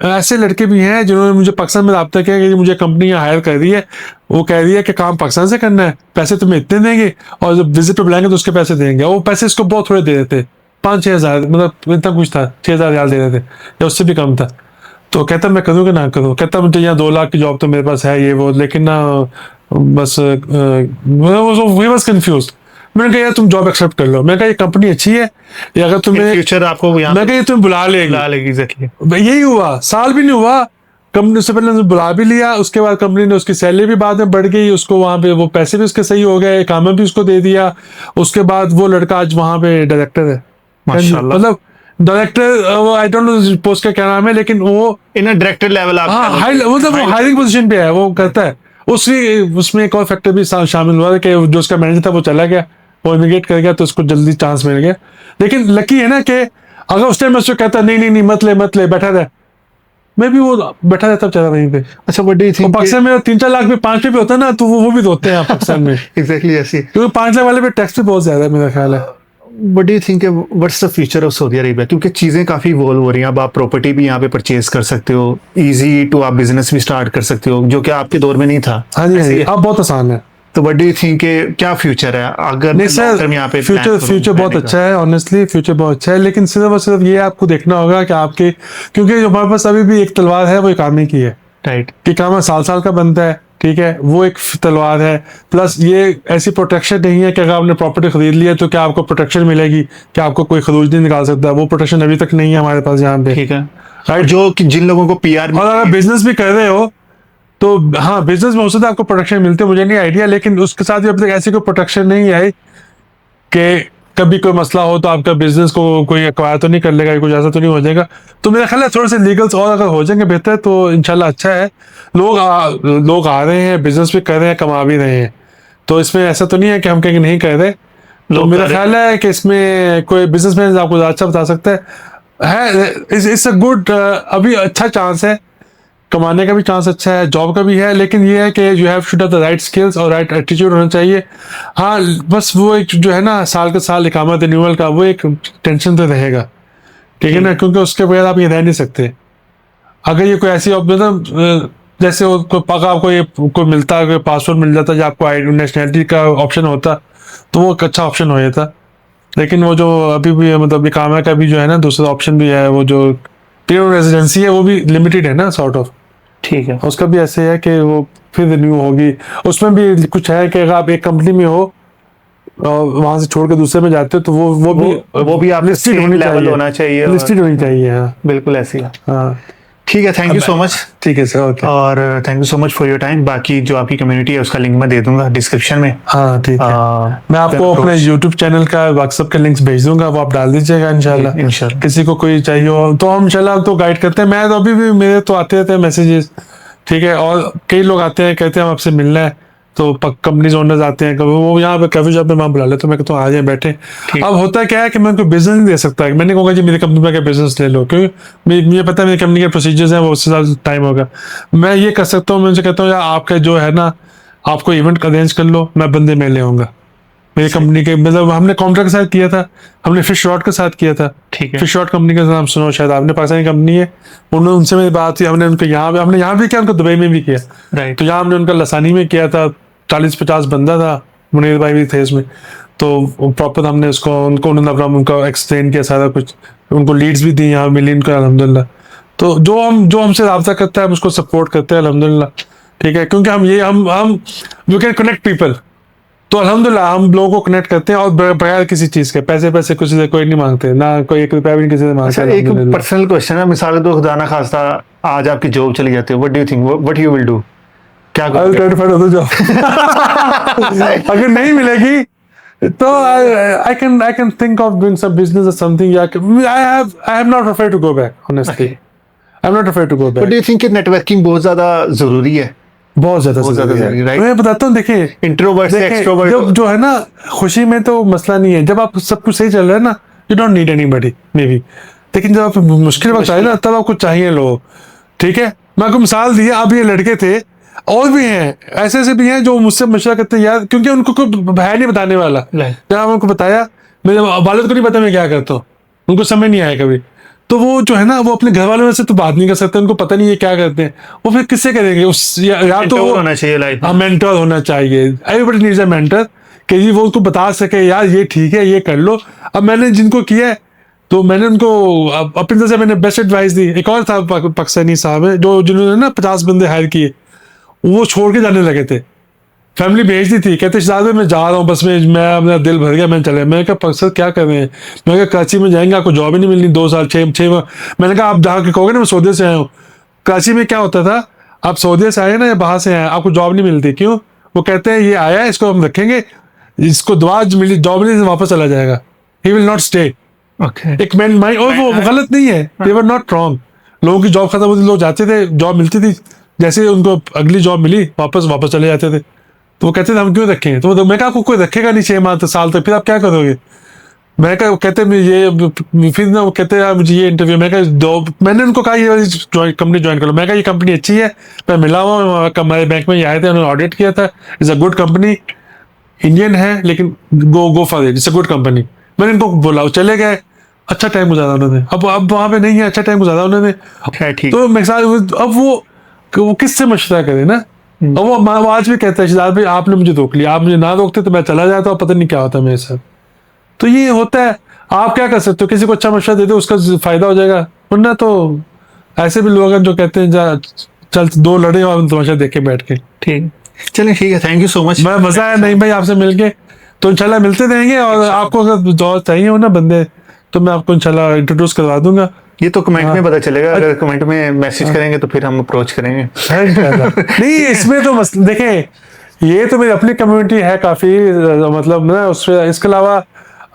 ऐसे लड़के भी हैं जिन्होंने मुझे पाकिस्तान में रब्ता किया कि मुझे कंपनी हायर कर रही है, वो कह रही है कि काम पाकिस्तान से करना है, पैसे तुम्हें इतने देंगे, और जब विजिट पे बुलाएंगे तो उसके पैसे देंगे। वो पैसे इसको बहुत थोड़े दे देते, 5-6 हज़ार, मतलब इतना कुछ था, 6,000 रियाल दे देते या उससे भी कम था। तो कहता मैं करूँ कि ना करूँ। कहता मुझे यहाँ 2 लाख की जॉब तो मेरे पास है, ये वो, लेकिन ना बस वी वाज कंफ्यूज। मैंने कहा यार तुम जॉब एक्सेप्ट कर लो। मैंने कहा ये कंपनी अच्छी है, ये अगर तुम्हें फ्यूचर आपको, मैं कहा ये तुम्हें बुला लेगी। एग्जैक्टली यही हुआ, साल भी नहीं हुआ, कंपनी से पहले बुला भी लिया, उसके बाद कंपनी ने उसकी सैलरी भी बाद में बढ़ गई, उसको वहाँ पे वो पैसे भी उसके सही हो गए, काम भी उसको दे दिया। उसके बाद वो लड़का आज वहाँ पे डायरेक्टर है, माशाल्लाह। मतलब director, I don't know post का क्या नाम है, लेकिन वो इन डायरेक्टर लेवल आप, मतलब वो हायरिंग पोजीशन पे है, वो करता है। उसमें एक और फैक्टर भी शामिल हुआ कि जो उसका मैनेजर था वो चला गया, वो इमिग्रेट कर गया, तो उसको जल्दी चांस मिल गया। लेकिन लकी है ना कि अगर उस टाइम उसको कहता नहीं मत ले बैठा रहे, मैं भी वो बैठा रहता बेचारा वहीं पे। अच्छा, what do you think? Pakistan में 3-4 लाख में 5 पे होता है ना, तो वो भी होते हैं पाकिस्तान में। एग्जैक्टली ऐसी, क्योंकि 5 लाख वाले पे टैक्स भी बहुत ज्यादा है मेरा ख्याल है। What do you think, what's the future of Saudi Arabia? क्योंकि चीज़ें काफ़ी इवॉल्व हो रही हैं। अब आप प्रॉपर्टी भी यहाँ पे परचेज कर सकते हो, इजी टू आप बिजनेस भी स्टार्ट कर सकते हो, जो कि आपके दौर में नहीं था। हाँ जी, अब बहुत आसान है। तो व्हाट डू यू थिंक क्या फ्यूचर है? अगर नहीं सर, यहाँ पे फ्यूचर बहुत अच्छा है, ऑनेस्टली फ्यूचर बहुत अच्छा है। लेकिन सिर्फ और सिर्फ ये आपको देखना होगा कि आपके, क्योंकि हमारे पास अभी भी एक तलवार है, वो इकामे की है, राइट, कि इकामा साल का बनता है। ठीक है, वो एक तलवार है। प्लस ये ऐसी प्रोटेक्शन नहीं है कि अगर आपने प्रॉपर्टी खरीद लिया तो क्या आपको प्रोटेक्शन मिलेगी, कि आपको कोई खरूज नहीं निकाल सकता, वो प्रोटेक्शन अभी तक नहीं है हमारे पास यहाँ पे। ठीक है। राइट, जो कि जिन लोगों को पीआर और अगर बिजनेस भी कर रहे हो तो हाँ, बिजनेस में हो सकता है आपको प्रोटेक्शन मिलती है, मुझे नहीं आइडिया, लेकिन उसके साथ भी अभी तक ऐसी कोई प्रोटेक्शन नहीं आई कि कभी कोई मसला हो तो आपका बिजनेस को कोई एक्वायर तो नहीं कर लेगा, कुछ ऐसा तो नहीं हो जाएगा। तो मेरा ख्याल है थोड़े से लीगल्स और अगर हो जाएंगे बेहतर तो इंशाल्लाह अच्छा है। लोग आ रहे हैं, बिजनेस भी कर रहे हैं, कमा भी रहे हैं, तो इसमें ऐसा तो नहीं है कि हम कहीं नहीं कर रहे। तो लोग मेरा कर रहे ख्याल है कि इसमें कोई बिजनेसमैन आपको अच्छा बता सकता है इट्स अ गुड, अभी अच्छा चांस है, कमाने का भी चांस अच्छा है, जॉब का भी है, लेकिन ये है कि you have should have the right skills और राइट एटीट्यूड होना चाहिए। हाँ, बस वो एक जो है ना साल के साल इकामत रिन्यूअल का वो एक टेंशन तो रहेगा, ठीक है ना, क्योंकि उसके बगैर आप ये रह नहीं सकते। अगर ये कोई ऐसी मतलब जैसे पका आपको ये कोई मिलता है, कोई पासपोर्ट मिल जाता, जो आपको नेशनैलिटी का ऑप्शन होता तो वो एक अच्छा ऑप्शन हो जाता। लेकिन वो जो अभी भी मतलब इकामा का भी जो है ना दूसरा ऑप्शन भी है, वो जो पीरियड रेजिडेंसी है वो भी लिमिटेड है ना सॉर्ट ऑफ। ठीक है। उसका भी ऐसे है कि वो फिर रिन्यू होगी। उसमें भी कुछ है कि अगर आप एक कंपनी में हो और वहां से छोड़ के दूसरे में जाते हो तो वो भी आप लिस्टेड होनी चाहिए, होना चाहिए, लिस्टेड होनी चाहिए। हाँ बिल्कुल ऐसी है। हाँ, ठीक है, थैंक यू सो मच। ठीक है सर, ओके। और thank you so much for your time. बाकी जो आपकी कम्युनिटी है उसका लिंक मैं दे दूंगा डिस्क्रिप्शन में। हाँ ठीक है, मैं आपको अपने YouTube चैनल का व्हाट्सएप के लिंक्स भेज दूंगा, वो आप डाल दीजिएगा इंशाल्लाह। इंशाल्लाह किसी को कोई चाहिए हो तो हम इंशाल्लाह तो गाइड करते हैं। मैं तो अभी भी मेरे तो आते रहते हैं मैसेजेस, ठीक है, और कई लोग आते हैं कहते हैं हम आपसे मिलना है, तो कंपनीज ओनर्स आते हैं, कभी वो यहाँ पे कॉफी शॉप में वहाँ बुला ले, तो मैं कहता हूँ आ जाए बैठे। अब होता क्या है कि मैं उनको बिजनेस नहीं दे सकता, मैंने कहूँगा जी मेरी कंपनी में क्या बिजनेस ले लो, क्योंकि मुझे पता है मेरी कंपनी के प्रोसीजर्स हैं, वो उससे ज़्यादा टाइम होगा। मैं ये कर सकता हूँ, मैं उनसे कहता हूँ यार आपका जो है ना, आपको इवेंट अरेंज कर लो, मैं बंदे में ले आऊँगा मेरी कंपनी के। मतलब हमने कॉन्ट्रैक्ट के साथ किया था, हमने फिश रॉड के साथ किया था। ठीक है। फिश रॉड कंपनी का नाम सुनो शायद आपने, पाकिस्तानी कंपनी है, उन्होंने उनसे मेरी बात हुई, हमने उनको हमने यहाँ भी किया, उनको दुबई में भी किया। राइट। तो यहाँ हमने उनका लसानी में किया था, 40-50 बंदा था, मुनीर भाई भी थे इसमें। तो प्रॉपर हमने उनको उन्होंने अपना उनका एक्सप्लेन किया सारा कुछ, उनको लीड्स भी दी, यहाँ मिली उनको अल्हम्दुलिल्लाह। तो जो हमसे रब्ता करता है हम उसको सपोर्ट करते हैं अल्हम्दुलिल्लाह, ठीक है, क्योंकि हम यू कैन कनेक्ट पीपल, तो अल्हम्दुलिल्लाह हम लोगों को कनेक्ट करते हैं, और बगैर किसी चीज के पैसे किसी से कोई नहीं मांगते, ना कोई 1 रुपया भी किसी से मांगते। अच्छा, एक पर्सनल क्वेश्चन है, मिसाल के खुदा ना खास्ता आज आपकी जॉब चली जाती है, what do you think, what you will do? क्या जॉब अगर नहीं मिलेगी तो I can think of doing some business or something. I am not afraid to go back, honestly. I'm not afraid to go back. What do you think कि networking बहुत ज्यादा जरूरी है? बहुत ज्यादा ज़रूरी है, है। right? मैं बताता हूँ, देखिए इंट्रोवर्ट से एक्सट्रोवर्ट जो है ना, खुशी में तो मसला नहीं है, जब आप सब कुछ सही चल रहा है ना, you don't need anybody may be, लेकिन जब आप मुश्किल वक्त आए ना तब आपको चाहिए लोग, ठीक है। मैं आपको मिसाल दिया, अब ये लड़के थे और भी हैं, ऐसे भी हैं जो मुझसे मशवरा करते हैं यार, क्योंकि उनको कोई है नहीं बताने वाला। जब आप उनको बताया, मेरे वालिद को नहीं पता मैं क्या करता हूँ, उनको समझ नहीं आया कभी, तो वो जो है ना वो अपने घर वालों से तो बात नहीं कर सकते, उनको पता नहीं है क्या करते हैं, वो फिर किससे करेंगे? या तो होना चाहिए लाइफ में। मेंटर होना चाहिए, एवरीबॉडी नीड्स अ मेंटर, कि जी वो उनको बता सके यार ये ठीक है, ये कर लो। अब मैंने जिनको किया है तो मैंने उनको अपनी तरह से मैंने बेस्ट एडवाइस दी। एक और था पाकिस्तानी साहब है जिन्होंने ना 50 बंदे हायर किए, वो छोड़ के जाने लगे थे, फैमिली भेज दी थी, कहते शायद मैं जा रहा हूँ बस मैं अपना दिल भर गया, मैं चले। मैंने कहा सर क्या कर रहे हैं? मैंने कहा कराची में जाएंगे, आपको जॉब ही नहीं मिलनी 2 साल 6 मैंने कहा आप जहाँ के कहोगे ना मैं सऊदी से आया हूँ। कराची में क्या होता था, आप सऊदी से आए ना या बाहर से आए, आपको जॉब नहीं मिलती, क्यों? वो कहते हैं ये आया है, इसको हम रखेंगे, इसको दुआ मिली जॉब मिली वापस चला जाएगा, ही विल नॉट स्टे। एक मैन माइंड, और वो गलत नहीं है, दे वर नॉट रॉन्ग। लोगों की जॉब खत्म होती, लोग जाते थे, जॉब मिलती थी, जैसे उनको अगली जॉब मिली वापस चले जाते थे। तो वो कहते थे हम क्यों रखें? तो मैं कहा आपको कोई रखेगा नहीं 6 माह साल तक, फिर आप क्या करोगे? मैं कहा कहते ये फिर ना वो कहते यार मुझे ये इंटरव्यू, मैं कहा मैंने उनको कहा ये कंपनी ज्वाइन कर लो। मैं कहा ये कंपनी अच्छी है, मैं मिला हुआ हमारे बैंक में ये आए थे, उन्होंने ऑडिट किया था, it's a good company, Indian है लेकिन go for it, it's a good company. मैंने इनको बोला, वो चले गए, अच्छा टाइम गुजारा उन्होंने। अब वहाँ पे नहीं है, अच्छा टाइम गुजारा उन्होंने। तो मेरे साथ अब वो किससे मशवरा करे ना। और वो आज भी कहता है शिदात भाई आपने मुझे रोक लिया, आप मुझे ना रोकते तो मैं चला जाता और पता नहीं क्या होता मेरे साथ। तो ये होता है, आप क्या कर सकते हो, किसी को अच्छा मशवरा दे दो उसका फायदा हो जाएगा, वरना तो ऐसे भी लोग हैं जो कहते हैं जा चल दो लड़े और तमाशा देख के बैठ के। ठीक, चलिए ठीक है, थैंक यू सो मच। मैं मजा आया नहीं भाई आपसे मिलके, तो इंशाल्लाह मिलते रहेंगे, और आपको अगर दौर चाहिए हो ना बंदे, तो मैं आपको इंशाल्लाह इंट्रोड्यूस करवा दूंगा। ये तो कमेंट में पता चलेगा, अगर कमेंट में मैसेज करेंगे तो फिर हम अप्रोच करेंगे। है इंशाल्लाह। नहीं इसमें तो बस देखें, ये तो मेरी अपनी कम्युनिटी है काफी, मतलब ना उसमें इसके अलावा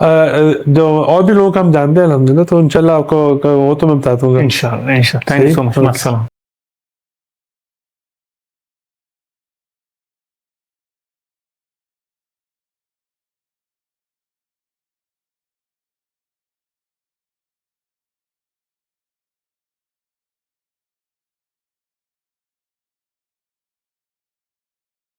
जो और भी लोग हम जानते हैं अल्हम्दुलिल्लाह, तो इंशाल्लाह आपको वो तो मैं बता दूंगा। इंशाल्लाह, थैंक यू सो मच। अस्सलाम।